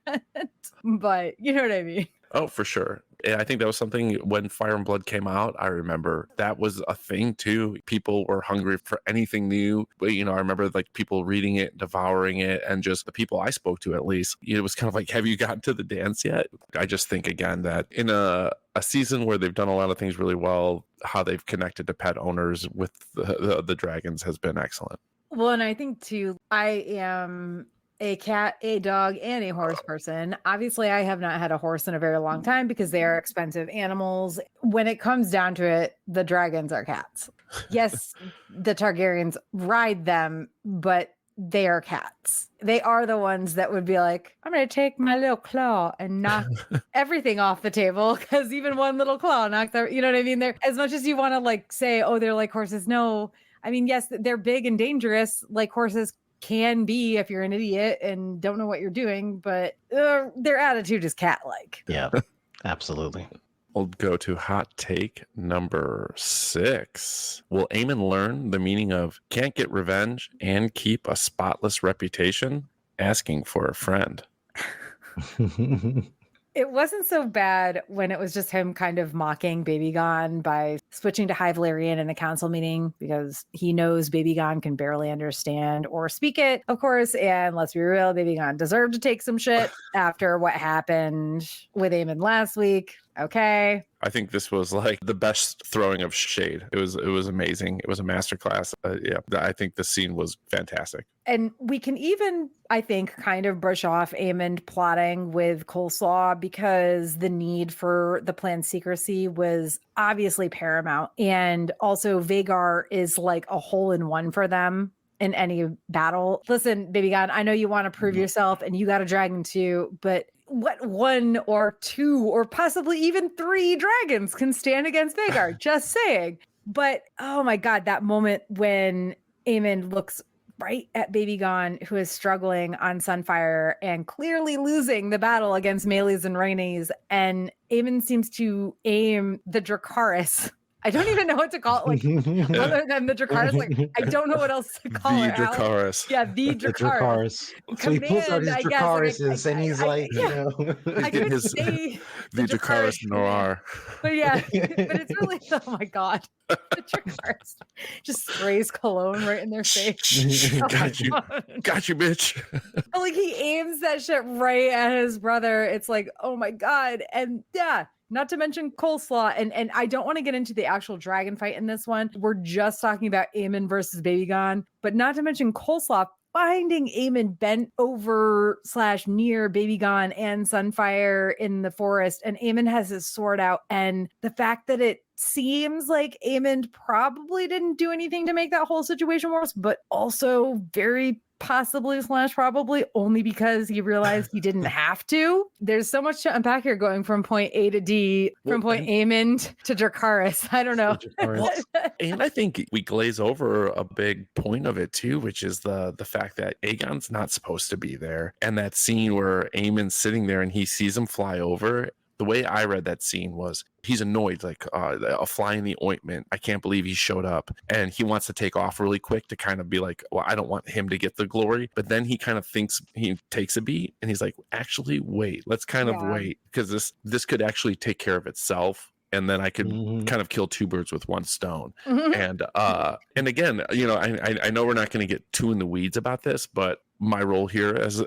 But you know what I mean? Oh, for sure. And I think that was something when Fire and Blood came out. I remember that was a thing too. People were hungry for anything new. But, I remember like people reading it, devouring it, and just the people I spoke to, at least, it was kind of like, have you gotten to the dance yet? I just think again that in a season where they've done a lot of things really well, how they've connected to pet owners with the dragons has been excellent. Well, and I think too, I am a cat, a dog, and a horse person. Obviously, I have not had a horse in a very long time because they are expensive animals. When it comes down to it, the dragons are cats. Yes, the Targaryens ride them, but they are cats. They are the ones that would be like, I'm going to take my little claw and knock everything off the table, because even one little claw knocks their, you know what I mean? They're, as much as you want to like say, oh, they're like horses. No, I mean, yes, they're big and dangerous like horses can be if you're an idiot and don't know what you're doing, but their attitude is cat-like. Yeah, absolutely. We'll go to hot take number 6. Will Aemon learn the meaning of can't get revenge and keep a spotless reputation? Asking for a friend. It wasn't so bad when it was just him kind of mocking Baby Gone by switching to High Valyrian in a council meeting, because he knows Baby Gone can barely understand or speak it, of course. And let's be real, Baby Gone deserved to take some shit after what happened with Aemon last week. Okay. I think this was like the best throwing of shade. It was amazing. It was a masterclass. I think the scene was fantastic. And we can even, I think, kind of brush off Aemon plotting with Coleslaw, because the need for the planned secrecy was obviously paramount. And also Vhagar is like a hole in one for them. in any battle. Listen, baby God, I know you want to prove yourself and you got a dragon too, but what 1 or 2 or possibly even 3 dragons can stand against Vhagar? Just saying. But oh my God, that moment when Aemon looks right at Baby Gon, who is struggling on Sunfire and clearly losing the battle against Melees and Rhaenys, and Aemon seems to aim the Dracarys. I don't even know what to call it, like, other than the Dracarys. Like, I don't know what else to call it. Dracarys. Yeah, the Dracarys. So he pulls out his Command, I guess, like, Dracarys and he's like, you know. I could say the Dracarys Noir. But yeah, but it's really, oh my God. The Dracarys just sprays cologne right in their face. Got you, bitch. But like, he aims that shit right at his brother. It's like, oh my God. And yeah, not to mention coleslaw. And I don't want to get into the actual dragon fight in this one. We're just talking about Aemon versus Baby Gon, but not to mention coleslaw finding Aemon bent over / near Baby Gon and Sunfire in the forest. And Aemon has his sword out. And the fact that it seems like Aemon probably didn't do anything to make that whole situation worse, but also very possibly / probably only because he realized he didn't have to. There's so much to unpack here, going from point A to D, from point Aemon to Dracarys. I don't know. And I think we glaze over a big point of it too, which is the fact that Aegon's not supposed to be there. And that scene where Aemon's sitting there and he sees him fly over. The way I read that scene was he's annoyed, like a fly in the ointment. I can't believe he showed up. And he wants to take off really quick to kind of be like, well, I don't want him to get the glory. But then he kind of thinks, he takes a beat and he's like, actually, wait, let's kind of wait, because this could actually take care of itself. And then I could kind of kill 2 birds with 1 stone. And again, you know, I know we're not going to get too in the weeds about this, but my role here as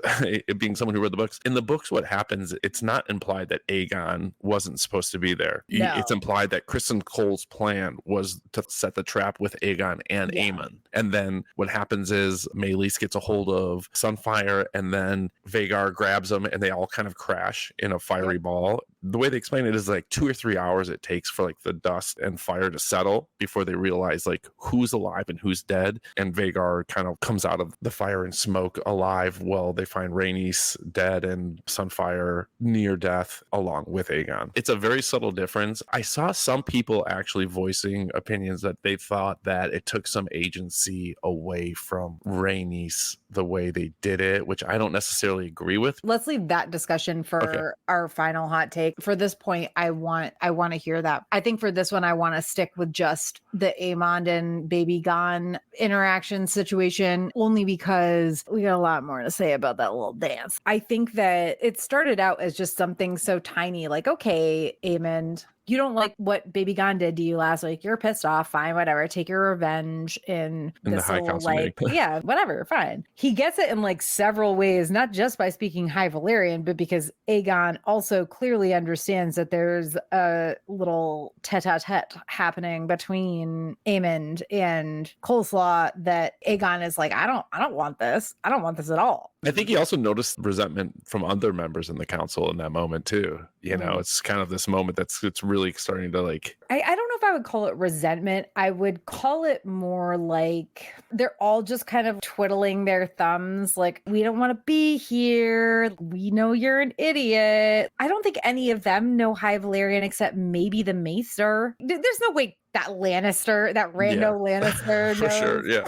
being someone who read the books, in the books, what happens, it's not implied that Aegon wasn't supposed to be there. No. It's implied that Criston Cole's plan was to set the trap with Aegon and Aemon. And then what happens is Meleys gets a hold of Sunfire, and then Vhagar grabs them, and they all kind of crash in a fiery ball. The way they explain it is like 2 or 3 hours it takes for like the dust and fire to settle before they realize like who's alive and who's dead. And Vhagar kind of comes out of the fire and smoke alive while they find Rhaenys dead and Sunfire near death along with Aegon. It's a very subtle difference. I saw some people actually voicing opinions that they thought that it took some agency away from Rhaenys the way they did it, which I don't necessarily agree with. Let's leave that discussion for our final hot take. For this point, I want to hear that. I think for this one, I want to stick with just the Aemon and Baby Gon interaction situation, only because we got a lot more to say about that little dance. I think that it started out as just something so tiny, like, okay, Aemon, you don't like what Baby Gon did to you last week. You're pissed off. Fine, whatever. Take your revenge in the this High little, Council like, yeah, whatever, fine. He gets it in like several ways, not just by speaking High Valyrian, but because Aegon also clearly understands that there's a little tete-a-tete happening between Aemon and Coleslaw, that Aegon is like, I don't want this. I don't want this at all. I think he also noticed resentment from other members in the council in that moment too. You know, it's kind of this moment it's really starting to like. I don't know if I would call it resentment. I would call it more like they're all just kind of twiddling their thumbs. Like, we don't want to be here. We know you're an idiot. I don't think any of them know High Valyrian except maybe the Maester. There's no way that Lannister, that rando Lannister knows sure,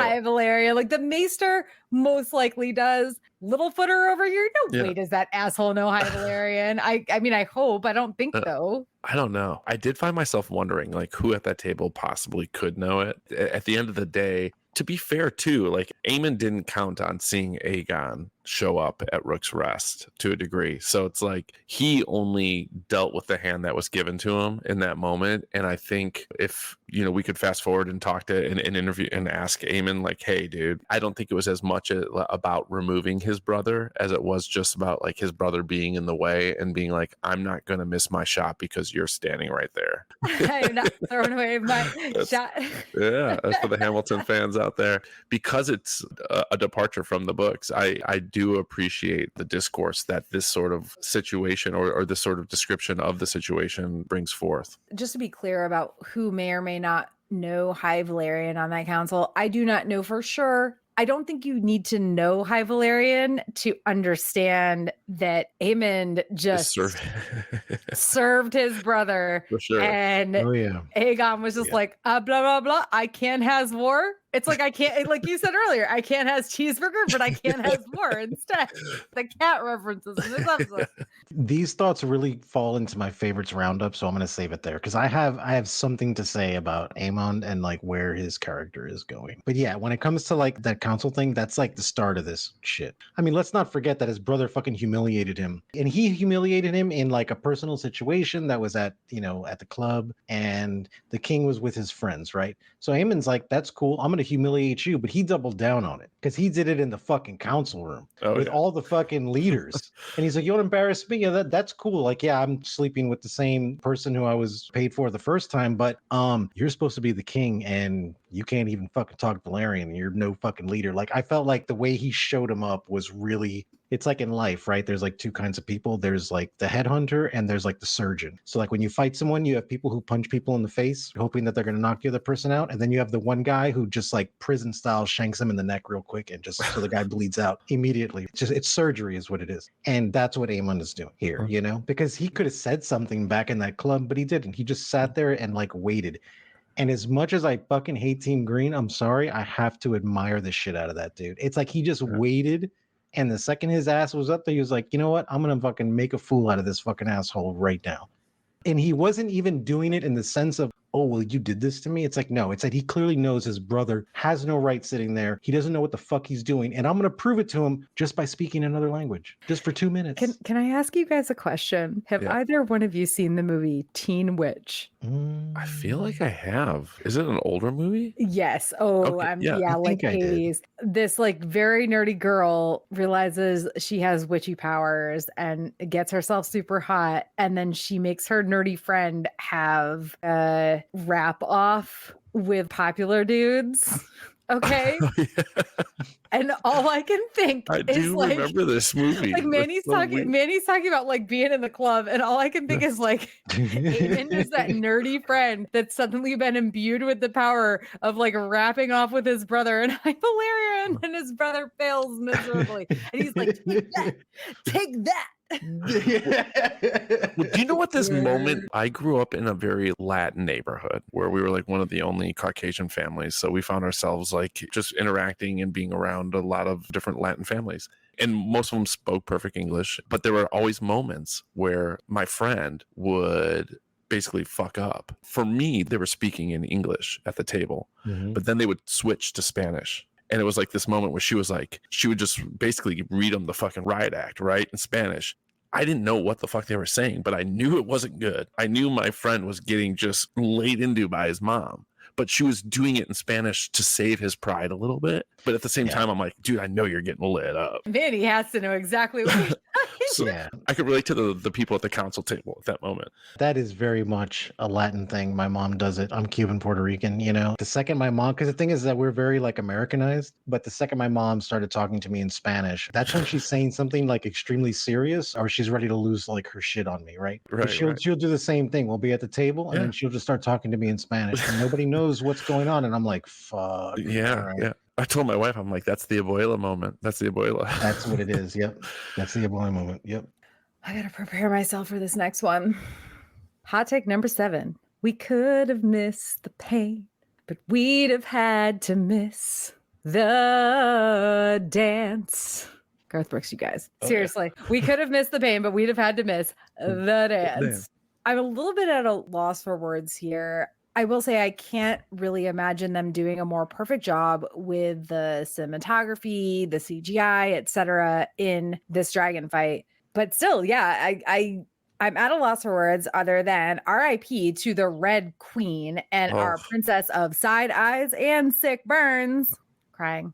High Valyrian. Like, the Maester most likely does. Littlefoot over here, no way does that asshole know High Valyrian. I mean, I hope. I don't think so. I don't know. I did find myself wondering, like, who at that table possibly could know it. At the end of the day, to be fair, too, like, Aemon didn't count on seeing Aegon show up at Rook's Rest to a degree. So it's like he only dealt with the hand that was given to him in that moment. And I think if, you know, we could fast forward and talk to an interview and ask Aemon, like, hey, dude, I don't think it was as much about removing his brother as it was just about like his brother being in the way and being like, I'm not going to miss my shot because you're standing right there. I'm not throwing away my shot. Yeah, that's for the Hamilton fans out there. Because it's a departure from the books, I do appreciate the discourse that this sort of situation or this sort of description of the situation brings forth. Just to be clear about who may or may not know High Valerian on that council. I do not know for sure. I don't think you need to know High Valerian to understand that Aemond just served his brother. For sure. And Oh yeah. Aegon was just like, blah, blah, blah. I can't has war. It's like, I can't, like you said earlier, I can't has cheeseburger, but I can't has war instead. The cat references in this episode. These thoughts really fall into my favorites roundup, so I'm gonna save it there because I have something to say about Aemon and like where his character is going. But yeah, when it comes to like that council thing, that's like the start of this shit. I mean, let's not forget that his brother fucking humiliated him, and he humiliated him in like a personal situation that was at at the club, and the king was with his friends, right? So Aemon's like, that's cool. I'm gonna humiliate you, but he doubled down on it because he did it in the fucking council room with all the fucking leaders, and he's like, you don't embarrass me. Yeah, that's cool. Like, yeah, I'm sleeping with the same person who I was paid for the first time, but you're supposed to be the king and you can't even fucking talk Valerian. You're no fucking leader. Like, I felt like the way he showed him up was really, it's like in life, right? There's like two kinds of people. There's like the headhunter and there's like the surgeon. So like when you fight someone, you have people who punch people in the face, hoping that they're going to knock the other person out. And then you have the one guy who just like prison style shanks him in the neck real quick and just so the guy bleeds out immediately. It's surgery is what it is. And that's what Aemon is doing here, because he could have said something back in that club, but he didn't. He just sat there and like waited. And as much as I fucking hate Team Green, I'm sorry, I have to admire the shit out of that dude. It's like he just waited, and the second his ass was up there, he was like, you know what? I'm gonna fucking make a fool out of this fucking asshole right now. And he wasn't even doing it in the sense of, oh, well, you did this to me. It's like, no, it's that he clearly knows his brother has no right sitting there. He doesn't know what the fuck he's doing. And I'm going to prove it to him just by speaking another language, just for 2 minutes. Can I ask you guys a question? Have either one of you seen the movie Teen Witch? I feel like I have. Is it an older movie? Yes. Oh, okay, like 80s. This like very nerdy girl realizes she has witchy powers and gets herself super hot. And then she makes her nerdy friend have a rap off with popular dudes. Okay. And all I can think is like, remember this movie. Like Manny's talking about like being in the club, and all I can think is like Aemond is that nerdy friend that's suddenly been imbued with the power of like rapping off with his brother and High Valerian, and his brother fails miserably. And he's like, take that. Well, do you know what this moment? I grew up in a very Latin neighborhood where we were like one of the only Caucasian families. So we found ourselves like just interacting and being around a lot of different Latin families. And most of them spoke perfect English, but there were always moments where my friend would basically fuck up. For me, they were speaking in English at the table, but then they would switch to Spanish. And it was like this moment where she would just basically read them the fucking riot act, right? In Spanish. I didn't know what the fuck they were saying, but I knew it wasn't good. I knew my friend was getting just laid into by his mom, but she was doing it in Spanish to save his pride a little bit. But at the same time, I'm like, dude, I know you're getting lit up. Man, he has to know exactly what he's So I could relate to the people at the council table at that moment. That is very much a Latin thing. My mom does it. I'm Cuban, Puerto Rican, The second my mom, because the thing is that we're very like Americanized, but the second my mom started talking to me in Spanish, that's when she's saying something like extremely serious or she's ready to lose like her shit on me, right? She'll do the same thing. We'll be at the table and then she'll just start talking to me in Spanish and nobody knows what's going on. And I'm like, fuck. Yeah. I told my wife, I'm like, that's the abuela moment. That's the abuela. That's what it is. Yep. That's the abuela moment. Yep. I got to prepare myself for this next one. Hot take number 7. We could have missed the pain, but we'd have had to miss the dance. Garth Brooks, you guys. Seriously. We could have missed the pain, but we'd have had to miss the dance. I'm a little bit at a loss for words here. I will say I can't really imagine them doing a more perfect job with the cinematography, the CGI, etc. in this dragon fight. But still, yeah, I'm at a loss for words other than RIP to the Red Queen and our princess of side eyes and sick burns. Crying.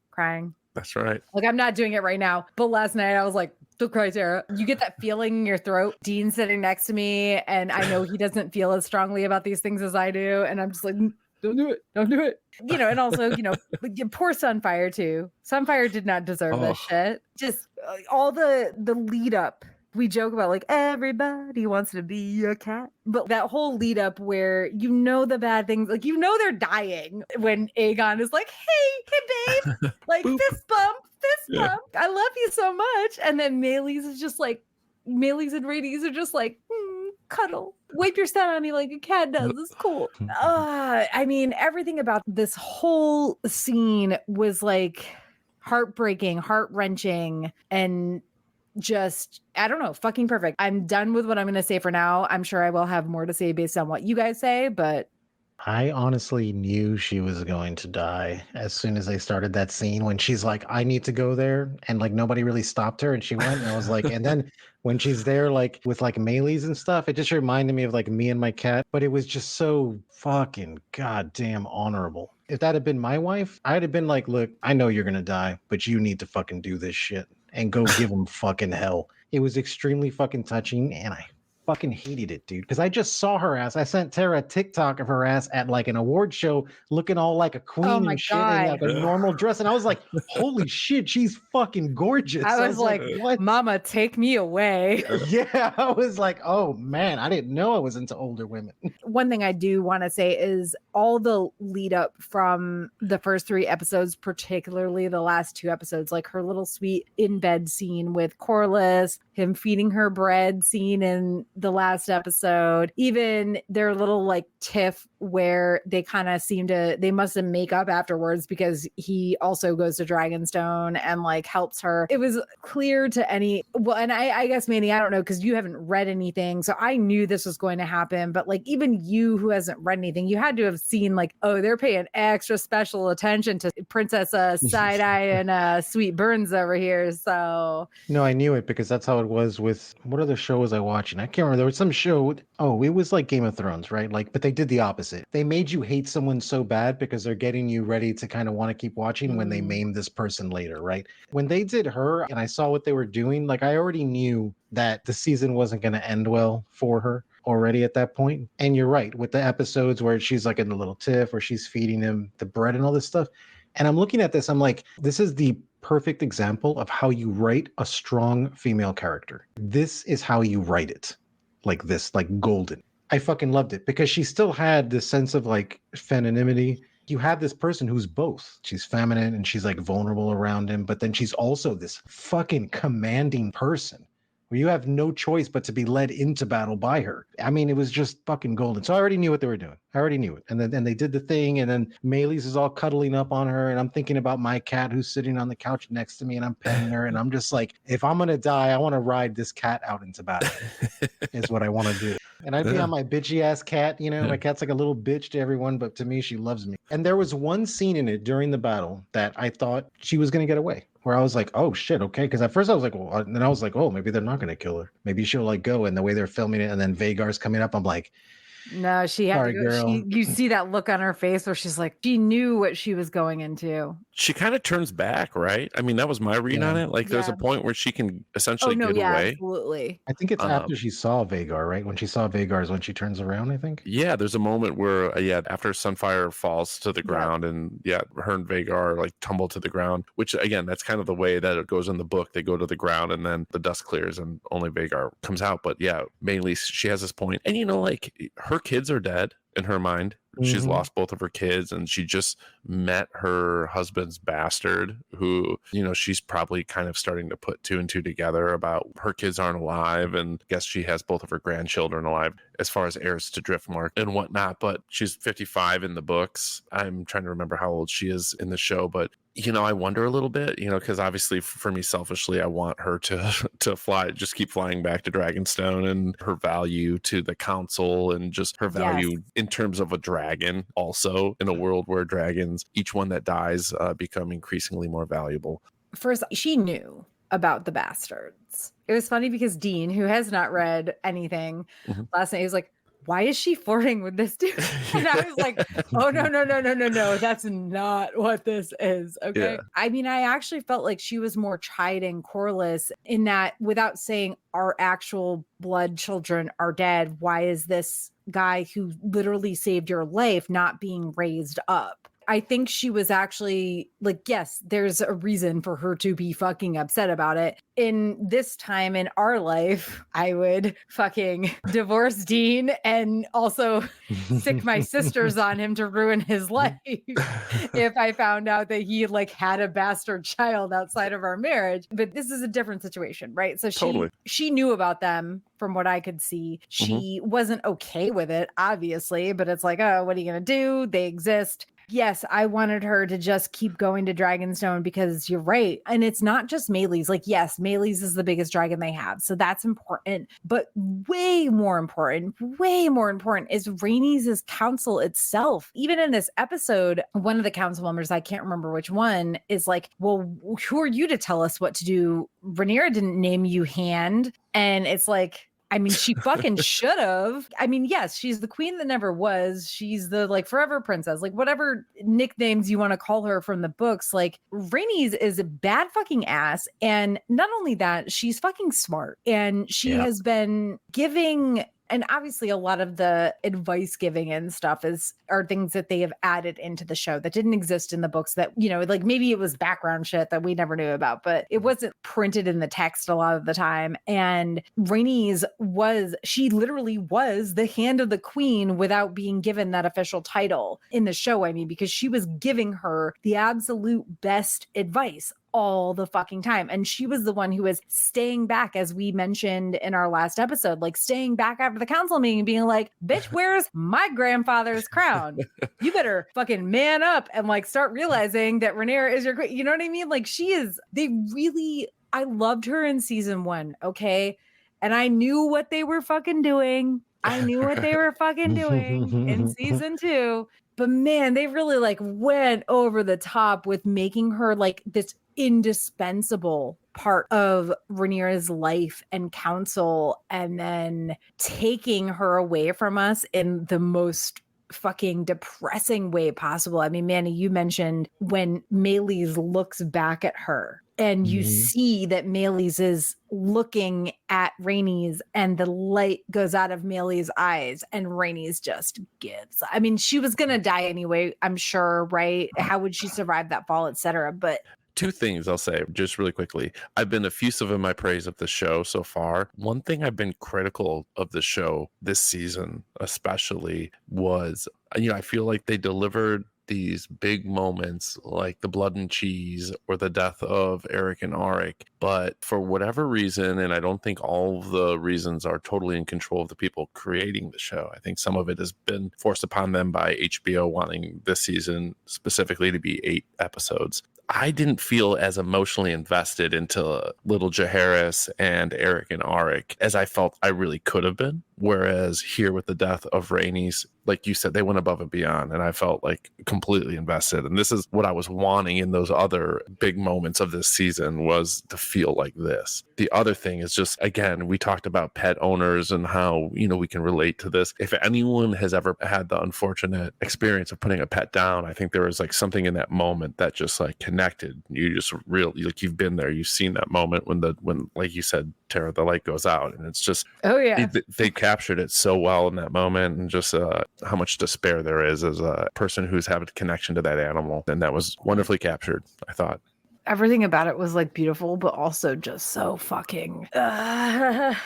That's right. Like, I'm not doing it right now. But last night I was like, don't cry, Tara. You get that feeling in your throat. Dean's sitting next to me, and I know he doesn't feel as strongly about these things as I do. And I'm just like, don't do it. And also, poor Sunfire too. Sunfire did not deserve this shit. Just all the lead up We joke about like everybody wants to be a cat, but that whole lead up where the bad things, like they're dying when Aegon is like, hey babe, like Boop. fist bump, Yeah. I love you so much, and then Meleys and Radies are just like, cuddle, wipe your snout on me like a cat does. It's cool. I mean, everything about this whole scene was like heartbreaking, heart-wrenching, and just, I don't know, fucking perfect. I'm done with what I'm going to say for now. I'm sure I will have more to say based on what you guys say, but I honestly knew she was going to die as soon as they started that scene when she's like, I need to go there. And like nobody really stopped her. And she went. And I was like, and then when she's there, like with like Meleys and stuff, it just reminded me of like Me and My Cat. But it was just so fucking goddamn honorable. If that had been my wife, I'd have been like, look, I know you're going to die, but you need to fucking do this shit and go give him fucking hell. It was extremely fucking touching. And I fucking hated it, dude, because I just saw her ass. I sent Tara a TikTok of her ass at like an award show looking all like a queen my and shit in like a God. normal dress. And I was like, holy shit, she's fucking gorgeous. I was like, what? Mama, take me away. Yeah, I was like, oh man, I didn't know I was into older women. One thing I do want to say is all the lead up from the first 3 episodes, particularly the last 2 episodes, like her little sweet in bed scene with Corliss, him feeding her bread scene in the last episode, even their little like tiff where they kind of they must have make up afterwards because he also goes to Dragonstone and like helps her. It was clear to and I guess Manny, I don't know, because you haven't read anything, so I knew this was going to happen, but like even you who hasn't read anything, you had to have seen like, oh, they're paying extra special attention to Princess Side-Eye and Sweet Burns over here. So No, I knew it because that's how it was with what other show was I watching? I can't remember. There was some show. Oh, it was like Game of Thrones, right? Like, but they did the opposite. They made you hate someone so bad because they're getting you ready to kind of want to keep watching when they maim this person later, right? When they did her and I saw what they were doing, like I already knew that the season wasn't going to end well for her already at that point. And you're right, with the episodes where she's like in the little tiff where she's feeding him the bread and all this stuff. And I'm looking at this, I'm like, this is the perfect example of how you write a strong female character. This is how you write it. Like this, like golden. I fucking loved it because she still had this sense of like femininity. You have this person who's both. She's feminine and she's like vulnerable around him, but then she's also this fucking commanding person where you have no choice but to be led into battle by her. I mean, it was just fucking golden. So I already knew what they were doing. I already knew it. And then they did the thing, and then Meleys is all cuddling up on her, and I'm thinking about my cat who's sitting on the couch next to me, and I'm petting her, and I'm just like, if I'm gonna die, I want to ride this cat out into battle. Is what I want to do. And I'd be on my bitchy ass cat, you know, my cat's like a little bitch to everyone, but to me, she loves me. And there was one scene in it during the battle that I thought she was going to get away, where I was like, oh shit, okay. Because at first I was like, well, and then I was like, oh, maybe they're not going to kill her. Maybe she'll like go. And the way they're filming it, and then Vagar's coming up, I'm like, no, she had sorry, to go. girl. You see that look on her face where she's like, she knew what she was going into. She kind of turns back, right? I mean, that was my read on it. Like, there's a point where she can essentially get away. Absolutely. I think it's after she saw Vagar, right? When she saw Vagar is when she turns around, I think. Yeah, there's a moment where, after Sunfire falls to the ground and her and Vagar like tumble to the ground, which again, that's kind of the way that it goes in the book. They go to the ground and then the dust clears and only Vagar comes out. But yeah, mainly she has this point. And like her kids are dead in her mind. She's lost both of her kids, and she just met her husband's bastard, who, she's probably kind of starting to put 2 and 2 together about her kids aren't alive, and guess she has both of her grandchildren alive as far as heirs to Driftmark and whatnot. But she's 55 in the books. I'm trying to remember how old she is in the show, but I wonder a little bit, because obviously for me selfishly, I want her to fly, just keep flying back to Dragonstone, and her value to the council, and just her value in terms of a dragon, also in a world where dragons, each one that dies, become increasingly more valuable. First, she knew about the bastards. It was funny because Dean, who has not read anything, last night he was like, why is she flirting with this dude? And I was like, oh, no. That's not what this is. Okay. Yeah. I mean, I actually felt like she was more chiding Corliss in that, without saying our actual blood children are dead, why is this guy who literally saved your life not being raised up? I think she was actually like, yes, there's a reason for her to be fucking upset about it. In this time in our life, I would fucking divorce Dean and also sick my sisters on him to ruin his life if I found out that he like had a bastard child outside of our marriage. But this is a different situation, right? So Totally. she knew about them from what I could see. She wasn't okay with it, obviously, but it's like, oh, what are you gonna do? They exist. Yes, I wanted her to just keep going to Dragonstone because you're right. And it's not just Melee's. Like, yes, Melee's is the biggest dragon they have. So that's important. But way more important is Rhaenys' council itself. Even in this episode, one of the council members, I can't remember which one, is like, well, who are you to tell us what to do? Rhaenyra didn't name you Hand. And it's like, I mean, she fucking should have. I mean, yes, she's the queen that never was. She's the like forever princess, like whatever nicknames you want to call her from the books. Like Rhaenys is a bad fucking ass. And not only that, she's fucking smart. And she has been giving, and obviously a lot of the advice giving and stuff are things that they have added into the show that didn't exist in the books, that, you know, like maybe it was background shit that we never knew about, but it wasn't printed in the text a lot of the time. And Rhaenys she literally was the hand of the queen without being given that official title in the show. I mean, because she was giving her the absolute best advice all the fucking time. And she was the one who was staying back, as we mentioned in our last episode, like staying back after the council meeting and being like, bitch, where's my grandfather's crown? You better fucking man up and like start realizing that Rhaenyra is your queen. You know what I mean? Like I loved her in season 1. Okay. And I knew what they were fucking doing. In season 2. But man, they really like went over the top with making her like this indispensable part of Rhaenyra's life and council, and then taking her away from us in the most fucking depressing way possible. I mean, Manny, you mentioned when Meleys looks back at her and you see that Meleys is looking at Rhaenys and the light goes out of Meleys' eyes and Rhaenys just gives. I mean, she was going to die anyway, I'm sure, right? How would she survive that fall, etc.? But two things I'll say just really quickly. I've been effusive in my praise of the show so far. One thing I've been critical of the show this season, especially, was, you know, I feel like they delivered these big moments like the blood and cheese or the death of Eric and Arik. But for whatever reason, and I don't think all of the reasons are totally in control of the people creating the show. I think some of it has been forced upon them by HBO wanting this season specifically to be 8 episodes. I didn't feel as emotionally invested into little Jaehaerys and Eric and Arik as I felt I really could have been. Whereas here with the death of Rhaenys, like you said, they went above and beyond, and I felt like completely invested. And this is what I was wanting in those other big moments of this season, was to feel like this. The other thing is just, again, we talked about pet owners and how, you know, we can relate to this. If anyone has ever had the unfortunate experience of putting a pet down, I think there was like something in that moment that just like connected. You just really, like, you've been there, you've seen that moment when like you said, Tara, the light goes out, and it's just, oh yeah, they captured it so well in that moment, and just how much despair there is as a person who's had a connection to that animal, and that was wonderfully captured, I thought. Everything about it was like beautiful, but also just so fucking. I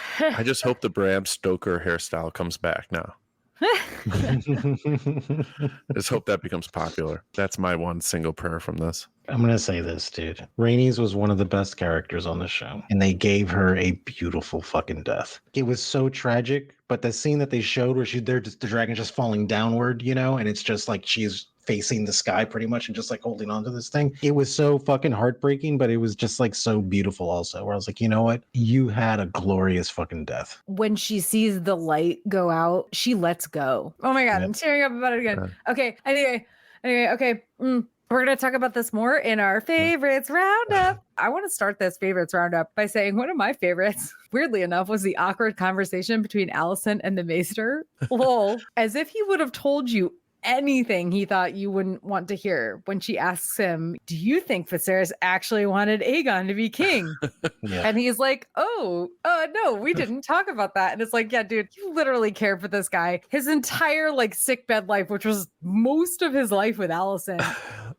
just hope the Bram Stoker hairstyle comes back now. Just hope that becomes popular. That's my one single prayer from this. I'm going to say this, dude. Rhaenys was one of the best characters on the show, and they gave her a beautiful fucking death. It was so tragic, but the scene that they showed where the dragon just falling downward, you know, and it's just like she's facing the sky pretty much and just like holding on to this thing. It was so fucking heartbreaking, but it was just like so beautiful also, where I was like, you know what? You had a glorious fucking death. When she sees the light go out, she lets go. Oh my God, I'm tearing up about it again. Okay, anyway, okay. We're going to talk about this more in our favorites roundup. I want to start this favorites roundup by saying one of my favorites, weirdly enough, was the awkward conversation between Alicent and the Maester. Lol. As if he would have told you anything he thought you wouldn't want to hear when she asks him, do you think Viserys actually wanted Aegon to be king? Yeah. And he's like, oh, no, we didn't talk about that. And it's like, yeah, dude, you literally cared for this guy his entire like sickbed life, which was most of his life with Allison.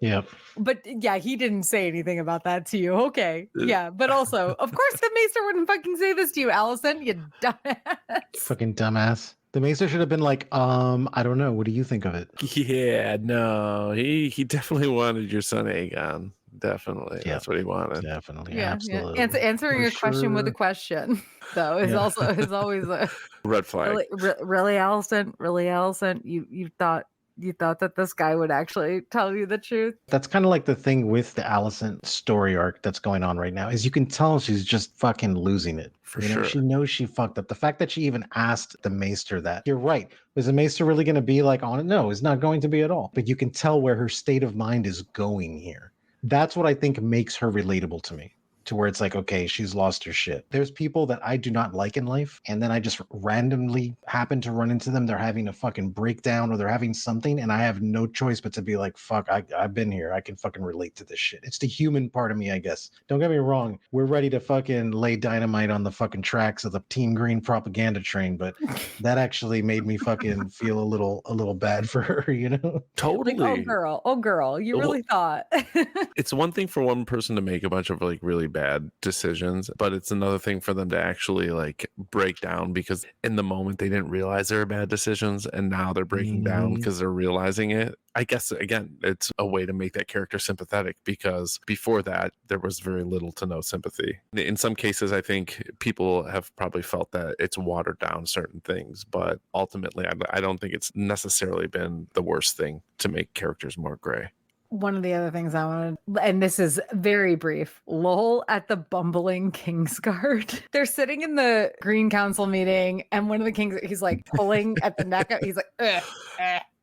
Yep. But yeah, he didn't say anything about that to you. Okay. Yeah. But also, of course, the Maester wouldn't fucking say this to you, Allison, you dumbass. Fucking dumbass. The Maester should have been like, I don't know. What do you think of it? Yeah, no, he definitely wanted your son Aegon. Definitely, Yeah. that's what he wanted. Definitely. Yeah. Absolutely. Answering For a question with a sure. question, though, is Yeah. also is always a Red flag. really, Allison, you thought that this guy would actually tell you the truth. That's kind of like the thing with the Allison story arc that's going on right now, is you can tell she's just fucking losing it. For You know, sure. she knows she fucked up. The fact that she even asked the Maester that, you're right. Was the Maester really going to be like on it? No, it's not going to be at all. But you can tell where her state of mind is going here. That's what I think makes her relatable to me. To where it's like, okay, she's lost her shit. There's people that I do not like in life, and then I just randomly happen to run into them. They're having a fucking breakdown or they're having something, and I have no choice but to be like, fuck, I've been here. I can fucking relate to this shit. It's the human part of me, I guess. Don't get me wrong. We're ready to fucking lay dynamite on the fucking tracks of the Team Green propaganda train, but that actually made me fucking feel a little bad for her, you know? Totally. Like, oh girl, you really thought. It's one thing for one person to make a bunch of like really bad decisions, but it's another thing for them to actually like break down, because in the moment they didn't realize they were bad decisions, and now they're breaking down because they're realizing it. I guess again, it's a way to make that character sympathetic, because before that there was very little to no sympathy. In some cases, I think people have probably felt that it's watered down certain things, but ultimately I don't think it's necessarily been the worst thing to make characters more gray. One of the other things I wanted, and this is very brief, lol at the bumbling Kingsguard. They're sitting in the Green Council meeting, and one of the kings, he's like pulling at the neck. He's like,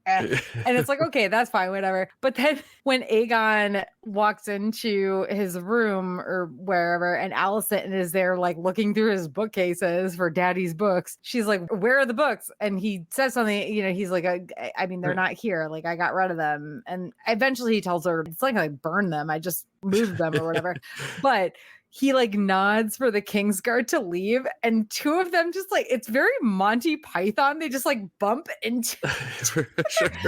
and it's like, okay, that's fine, whatever. But then when Aegon walks into his room or wherever, and Alicent is there like looking through his bookcases for daddy's books, she's like, where are the books? And he says something, you know, he's like, I mean, they're not here. Like, I got rid of them. And eventually he tells her, it's like I burned them. I just moved them or whatever. But he like nods for the Kingsguard to leave, and two of them just like, it's very Monty Python. They just like bump into.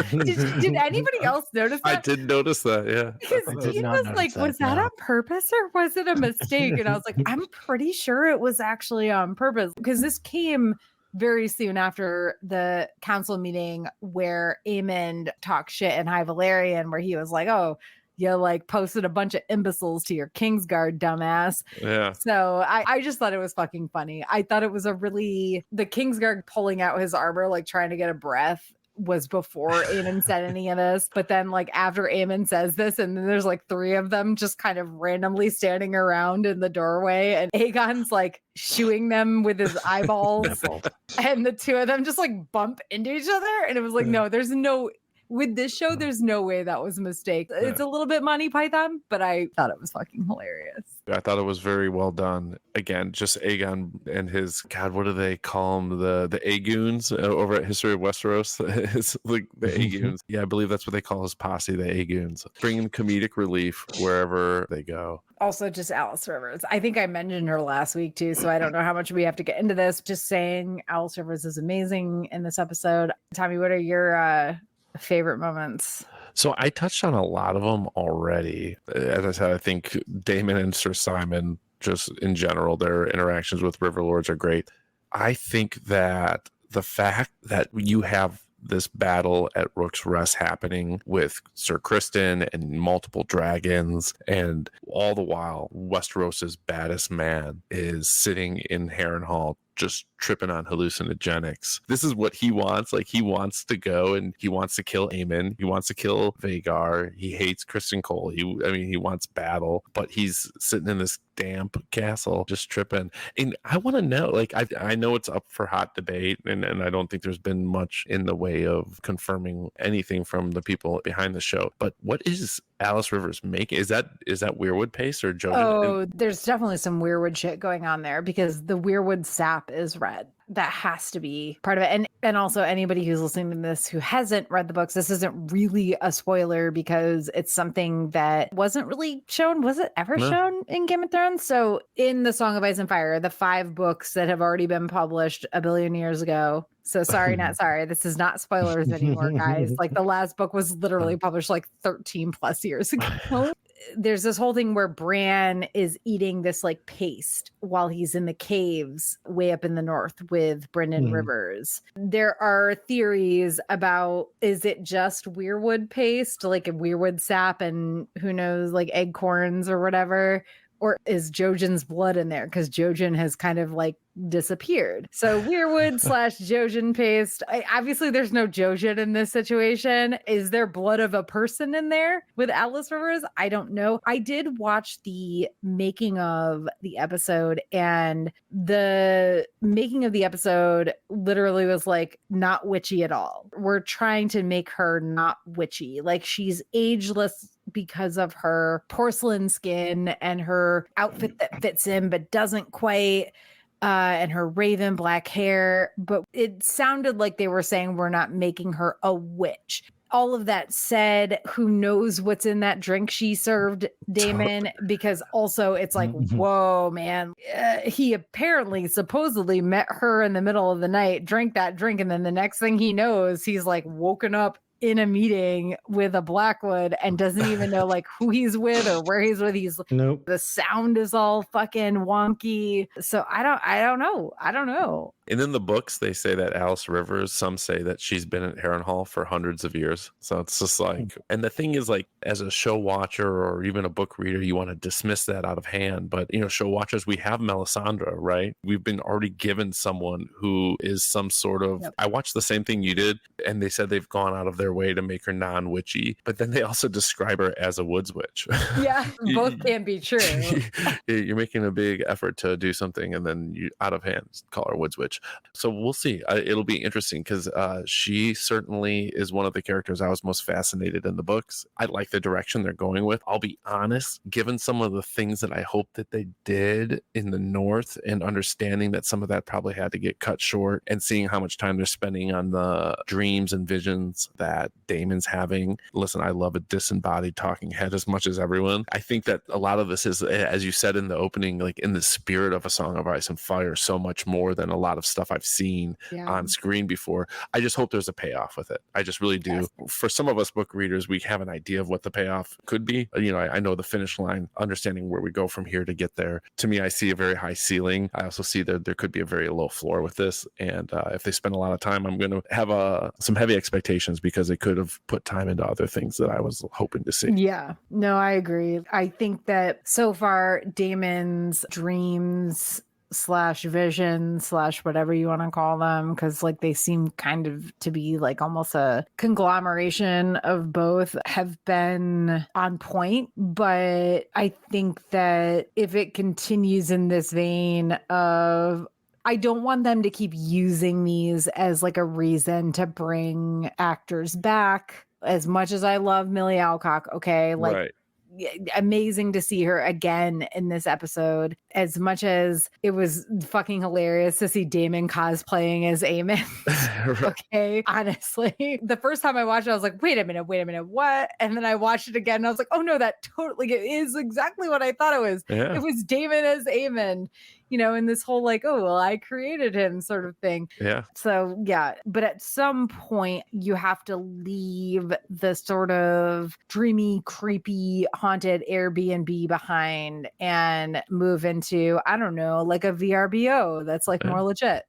Did anybody else notice that? I did notice that, yeah. Because did Dean not was notice like, that, was that no. on purpose or was it a mistake? And I was like, I'm pretty sure it was actually on purpose, because this came very soon after the council meeting where Aemond talked shit in High Valyrian, where he was like, oh, you like posted a bunch of imbeciles to your Kingsguard, dumbass. Yeah. So I just thought it was fucking funny. I thought it was the Kingsguard pulling out his armor, like trying to get a breath, was before Aemon said any of this. But then like after Aemon says this, and then there's like three of them just kind of randomly standing around in the doorway, and Aegon's like shooing them with his eyeballs, and the two of them just like bump into each other. And it was like, no, with this show, there's no way that was a mistake. It's a little bit Monty Python, but I thought it was fucking hilarious. I thought it was very well done. Again, just Aegon and his, God, what do they call them? The Aegoons over at History of Westeros. It's like the Aegoons. Yeah, I believe that's what they call his posse, the Aegoons. Bringing comedic relief wherever they go. Also, just Alice Rivers. I think I mentioned her last week too, so I don't know how much we have to get into this. Just saying, Alice Rivers is amazing in this episode. Tommy, what are your favorite moments? So I touched on a lot of them already. As I said, I think Daemon and Sir Simon, just in general, their interactions with River Lords are great. I think that the fact that you have this battle at Rook's Rest happening with Sir Criston and multiple dragons, and all the while Westeros's baddest man is sitting in Harrenhal just tripping on hallucinogenics. This is what he wants. Like, he wants to go and he wants to kill Aemon. He wants to kill Vhagar. He hates Criston Cole. He wants battle, but he's sitting in this damp castle just tripping. And I want to know, like, I know it's up for hot debate, and I don't think there's been much in the way of confirming anything from the people behind the show, but what is Alice Rivers making? Is that weirwood paste or Jojen? Oh, there's definitely some weirwood shit going on there, because the weirwood sap is red. has to be part of it. And also anybody who's listening to this who hasn't read the books, this isn't really a spoiler because it's something that wasn't really shown. Was it ever shown in Game of Thrones? So in the Song of Ice and Fire, the 5 books that have already been published a billion years ago. So sorry, not sorry. This is not spoilers anymore, guys. Like the last book was literally published like 13 plus years ago. There's this whole thing where Bran is eating this like paste while he's in the caves way up in the north with Brynden Rivers. There are theories about, is it just weirwood paste, like a weirwood sap and who knows, like acorns or whatever? Or is Jojen's blood in there? Because Jojen has kind of like disappeared. So weirwood / Jojen paste. Obviously, there's no Jojen in this situation. Is there blood of a person in there with Atlas Rivers? I don't know. I did watch the making of the episode, and the making of the episode literally was like not witchy at all. We're trying to make her not witchy. Like she's ageless because of her porcelain skin and her outfit that fits in but doesn't quite, and her raven black hair. But it sounded like they were saying we're not making her a witch. All of that said, who knows what's in that drink she served Daemon? Because also it's like, whoa, man. He apparently supposedly met her in the middle of the night, drank that drink, and then the next thing he knows, he's like woken up in a meeting with a Blackwood and doesn't even know like who he's with or where he's with. The sound is all fucking wonky. So I don't know. And in the books, they say that Alice Rivers, some say that she's been at Harrenhal for hundreds of years. So it's just like, and the thing is like, as a show watcher or even a book reader, you want to dismiss that out of hand. But, show watchers, we have Melisandre, right? We've been already given someone who is some sort of, I watched the same thing you did, and they said they've gone out of their way to make her non-witchy, but then they also describe her as a woods witch. Yeah, both can be true. You're making a big effort to do something, and then you, out of hand, call her woods witch. So we'll see. It'll be interesting because she certainly is one of the characters I was most fascinated in the books. I like the direction they're going with. I'll be honest, given some of the things that I hope that they did in the North, and understanding that some of that probably had to get cut short, and seeing how much time they're spending on the dreams and visions that Daemon's having. Listen, I love a disembodied talking head as much as everyone. I think that a lot of this is, as you said in the opening, like in the spirit of A Song of Ice and Fire, so much more than a lot of stuff I've seen on screen before. I just hope there's a payoff with it. I just really do. Yes. For some of us book readers, we have an idea of what the payoff could be. I know the finish line, understanding where we go from here to get there. To me, I see a very high ceiling. I also see that there could be a very low floor with this. And if they spend a lot of time, I'm going to have some heavy expectations, because they could have put time into other things that I was hoping to see. Yeah, no, I agree. I think that so far, Daemon's dreams / vision / whatever you want to call them, because like they seem kind of to be like almost a conglomeration of both, have been on point. But I think that if it continues in this vein of, I don't want them to keep using these as like a reason to bring actors back. As much as I love Millie Alcock, okay, like right. Amazing to see her again in this episode. As much as it was fucking hilarious to see Daemon cosplaying as Aemon. Right. Okay, honestly, the first time I watched it, I was like, wait a minute, what? And then I watched it again, and I was like, oh no, that totally is exactly what I thought it was. Yeah. It was Daemon as Aemon. In this whole like, oh, well, I created him sort of thing. Yeah. So, yeah. But at some point, you have to leave the sort of dreamy, creepy, haunted Airbnb behind and move into, I don't know, like a VRBO that's like more legit.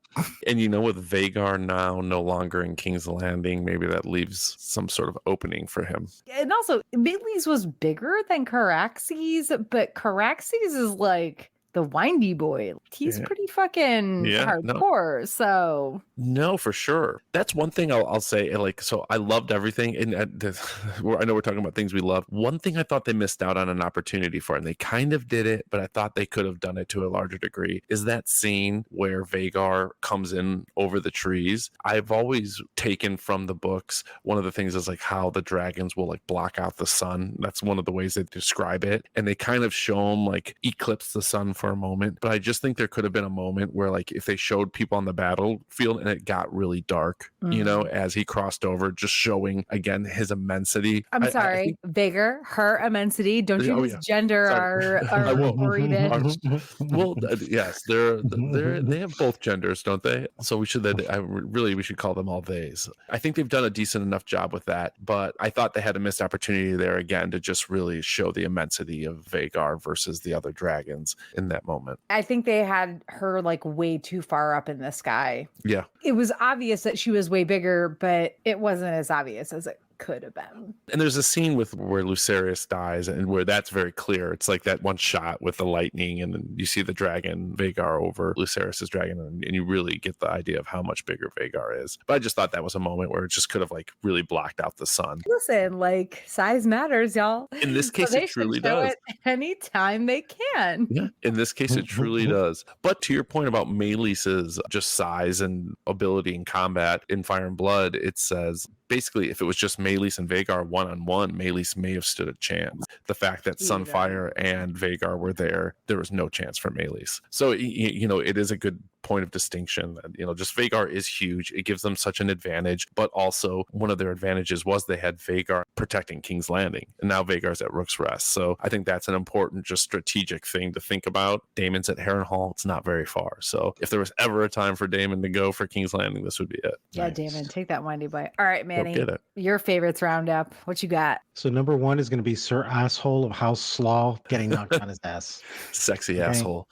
And with Vhagar now no longer in King's Landing, maybe that leaves some sort of opening for him. And also, Bailey's was bigger than Caraxes, but Caraxes is like the windy boy. He's pretty fucking hardcore. So no, for sure. That's one thing I'll say. Like, so I loved everything. And I know we're talking about things we love. One thing I thought they missed out on an opportunity for, and they kind of did it, but I thought they could have done it to a larger degree, is that scene where Vhagar comes in over the trees. I've always taken from the books, one of the things is like how the dragons will like block out the sun. That's one of the ways they describe it. And they kind of show them like eclipse the sun for a moment, but I just think there could have been a moment where, like, if they showed people on the battlefield and it got really dark, you know, as he crossed over, just showing again his immensity. I'm sorry, Vager, her immensity. Don't you misgender our read-in. Well, yes, they have both genders, don't they? So we should we should call them all theys. I think they've done a decent enough job with that, but I thought they had a missed opportunity there again to just really show the immensity of Vagar versus the other dragons in that moment. I think they had her like way too far up in the sky. Yeah. It was obvious that she was way bigger, but it wasn't as obvious as it could have been. And there's a scene where Lucerius dies and where that's very clear. It's like that one shot with the lightning and then you see the dragon Vagar over Lucerius's dragon and you really get the idea of how much bigger Vagar is. But I just thought that was a moment where it just could have like really blocked out the sun. Listen, like size matters, y'all. In this case, it truly does. Anytime they can. Yeah, in this case, it truly does. But to your point about Maylise's just size and ability in combat in Fire and Blood, it says basically if it was just Maelys and Vagar one-on-one, Maelys may have stood a chance. The fact that Sunfire and Vagar were there was no chance for Maelys. So, you know, it is a good point of distinction that, you know, just Vagar is huge. It gives them such an advantage, but also one of their advantages was they had Vagar protecting King's Landing, and now Vagar's at Rook's Rest. So I think that's an important, just strategic thing to think about. Daemon's at Harrenhal. It's not very far. So if there was ever a time for Daemon to go for King's Landing, this would be it. Yeah, nice. Daemon, take that windy bite. All right, Manny, get it. Your favorites roundup. What you got? So number one is going to be Sir Asshole of House Slaw getting knocked on his ass. Sexy asshole.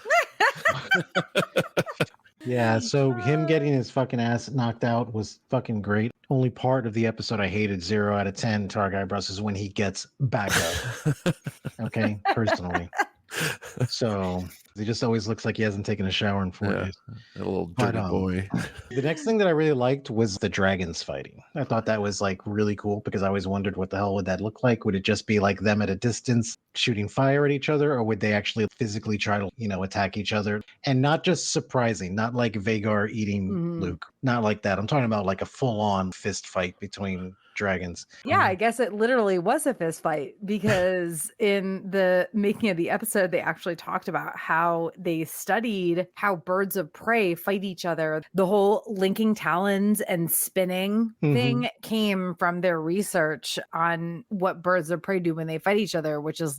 Yeah, so him getting his fucking ass knocked out was fucking great. Only part of the episode I hated 0 out of 10 Targ Eyebrows is when he gets back up. Okay, personally. So he just always looks like he hasn't taken a shower in 4 days. A little dirty boy. The next thing that I really liked was the dragons fighting. I thought that was like really cool because I always wondered what the hell would that look like? Would it just be like them at a distance shooting fire at each other, or would they actually physically try to, you know, attack each other? And not just surprising, not like Vagar eating Luke, not like that. I'm talking about like a full-on fist fight between dragons. Yeah, I guess it literally was a fist fight because in the making of the episode, they actually talked about how they studied how birds of prey fight each other. The whole linking talons and spinning thing came from their research on what birds of prey do when they fight each other, which is,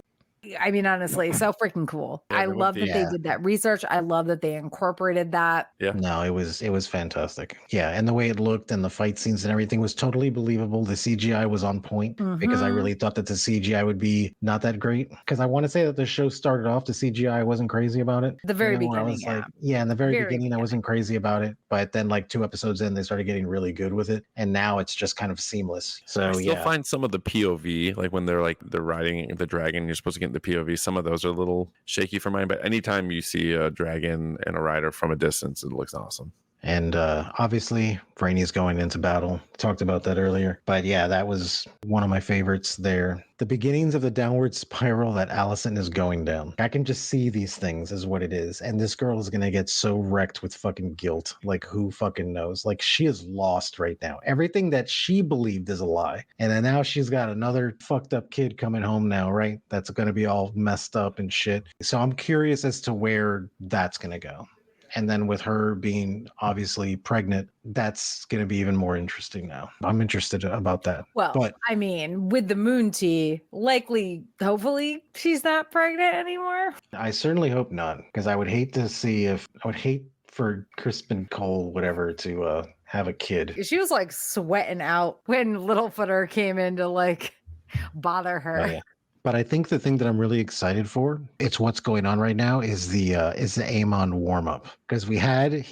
I mean, honestly, so freaking cool. I love that they did that research. I love that they incorporated that. Yeah. No, it was fantastic. Yeah, and the way it looked and the fight scenes and everything was totally believable. The CGI was on point because I really thought that the CGI would be not that great. Because I want to say that the show started off, the CGI I wasn't crazy about it. The very beginning, I was like, in the very beginning, I wasn't crazy about it. But then like 2 episodes in, they started getting really good with it. And now it's just kind of seamless. So I still find some of the POV, like when they're riding the dragon, you're supposed to get in the POV. Some of those are a little shaky for mine, but anytime you see a dragon and a rider from a distance, it looks awesome. And obviously, Rhaenys going into battle. Talked about that earlier. But yeah, that was one of my favorites there. The beginnings of the downward spiral that Alicent is going down. I can just see these things as what it is. And this girl is going to get so wrecked with fucking guilt. Like, who fucking knows? Like, she is lost right now. Everything that she believed is a lie. And then now she's got another fucked up kid coming home now, right? That's going to be all messed up and shit. So I'm curious as to where that's going to go. And then with her being obviously pregnant, that's going to be even more interesting now. I'm interested about that. Well, but I mean, with the moon tea, hopefully she's not pregnant anymore. I certainly hope not, because I would hate for Crispin Cole, whatever, to have a kid. She was like sweating out when Littlefooter came in to like bother her. Oh, yeah. But I think the thing that I'm really excited for, it's what's going on right now, is the Aemon warm up, because we had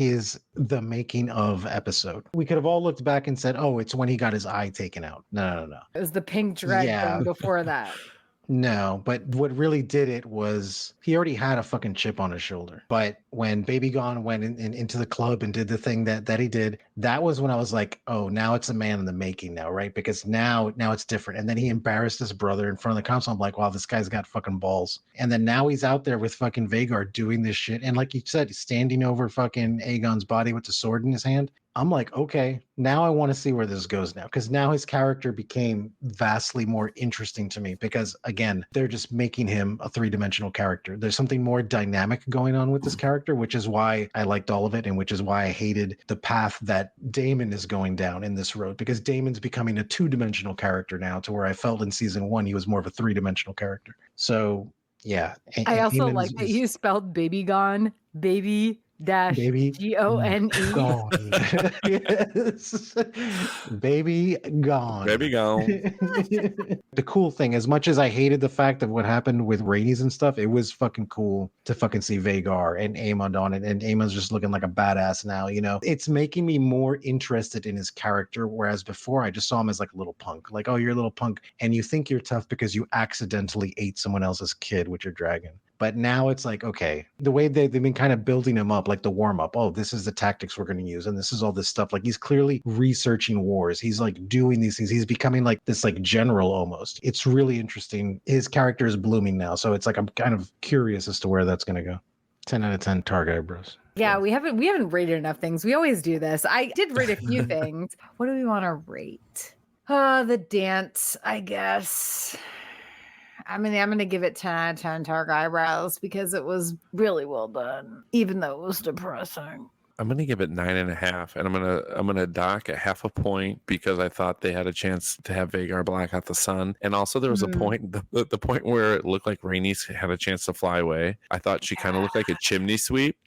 the making of episode. We could have all looked back and said, "Oh, it's when he got his eye taken out." No. It was the pink dragon before that. No, but what really did it was he already had a fucking chip on his shoulder, but when Baby Gone went into the club and did the thing that he did, that was when I was like, oh, now it's a man in the making now, right? Because now it's different. And then he embarrassed his brother in front of the council. I'm like, wow, this guy's got fucking balls. And then now he's out there with fucking Vagar doing this shit. And like you said, standing over fucking Aegon's body with the sword in his hand. I'm like, okay, now I want to see where this goes now. Because now his character became vastly more interesting to me. Because again, they're just making him a three-dimensional character. There's something more dynamic going on with this character, which is why I liked all of it, and which is why I hated the path that Daemon is going down in this road. Because Daemon's becoming a two-dimensional character now, to where I felt in season 1 he was more of a three-dimensional character. So yeah. I also like that you spelled Baby Gone, baby Baby Gone. gone. Yes. Baby gone. Baby gone. The cool thing, as much as I hated the fact of what happened with Rhaenys and stuff, it was fucking cool to fucking see Vagar and Aemond on it. And Aemon's just looking like a badass now, you know. It's making me more interested in his character, whereas before I just saw him as like a little punk. Like, oh, you're a little punk, and you think you're tough because you accidentally ate someone else's kid with your dragon. But now it's like, okay, the way they've been kind of building him up, like the warm up. Oh, this is the tactics we're going to use. And this is all this stuff. Like he's clearly researching wars. He's like doing these things. He's becoming like this like general almost. It's really interesting. His character is blooming now. So it's like, I'm kind of curious as to where that's going to go. 10 out of 10 Target eyebrows. Yeah, we haven't rated enough things. We always do this. I did rate a few things. What do we want to rate? The dance, I guess. I'm going to give it 10 out of 10 Target eyebrows because it was really well done, even though it was depressing. I'm gonna give it 9.5, and I'm gonna dock at half a point because I thought they had a chance to have Vagar black out the sun, and also there was a point, the point where it looked like Rhaenys had a chance to fly away. I thought she kind of looked like a chimney sweep.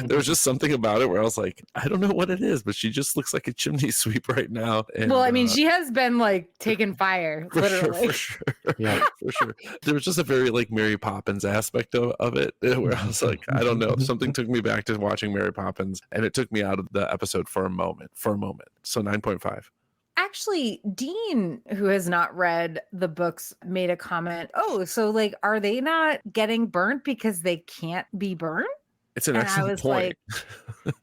There was just something about it where I was like, I don't know what it is, but she just looks like a chimney sweep right now. And, well, I mean, she has been like taking fire, literally. For sure. Yeah, for sure. There was just a very like Mary Poppins aspect of it where I was like, I don't know, something took me back to watching Mary Poppins, and it took me out of the episode for a moment. So 9.5. Actually, Dean, who has not read the books, made a comment. Oh, so like, are they not getting burnt because they can't be burned? It's an excellent point. Like,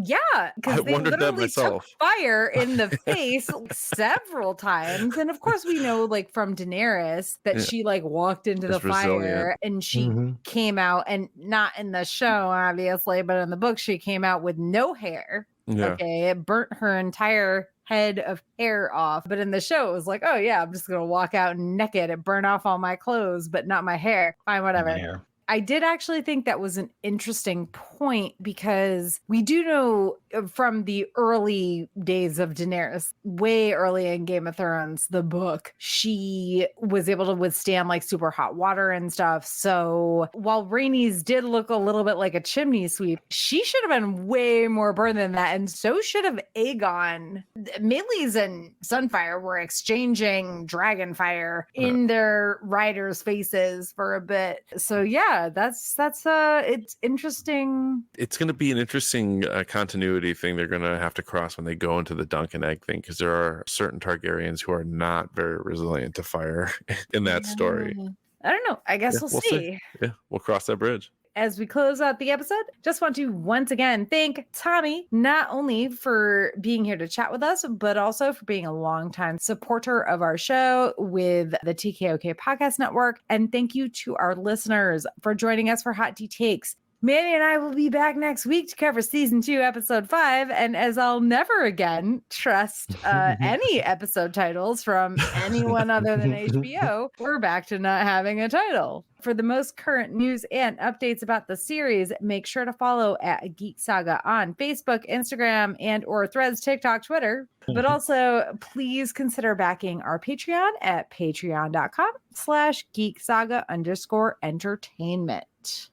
yeah, because they literally took fire in the face several times. And of course, we know like from Daenerys that she like walked into the fire and she came out, and not in the show, obviously, but in the book, she came out with no hair. Yeah. Okay, it burnt her entire head of hair off. But in the show, it was like, oh yeah, I'm just going to walk out naked and burn off all my clothes, but not my hair. Fine, whatever. Yeah. I did actually think that was an interesting point because we do know from the early days of Daenerys, way early in Game of Thrones, the book, she was able to withstand like super hot water and stuff. So while Rhaenys did look a little bit like a chimney sweep, she should have been way more burned than that. And so should have Aegon. Meleys and Sunfire were exchanging dragon fire in their riders' faces for a bit. So yeah, that's it's interesting. It's going to be an interesting continuity thing they're going to have to cross when they go into the Dunk and Egg thing, because there are certain Targaryens who are not very resilient to fire in that story. I don't know. I guess we'll see. Yeah, we'll cross that bridge. As we close out the episode, just want to once again thank Tommy, not only for being here to chat with us, but also for being a longtime supporter of our show with the TKOK Podcast Network. And thank you to our listeners for joining us for Hot Tea Takes. Manny and I will be back next week to cover season 2, episode 5. And as I'll never again trust any episode titles from anyone other than HBO, we're back to not having a title. For the most current news and updates about the series, make sure to follow at Geek Saga on Facebook, Instagram, and or Threads, TikTok, Twitter. But also, please consider backing our Patreon at patreon.com/geeksaga_entertainment.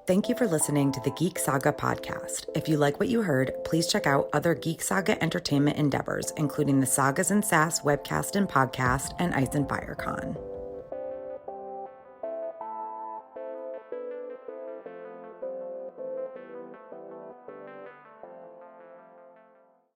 Thank you for listening to the Geek Saga Podcast. If you like what you heard, please check out other Geek Saga entertainment endeavors, including the Sagas and Sass webcast and podcast and Ice and Fire Con.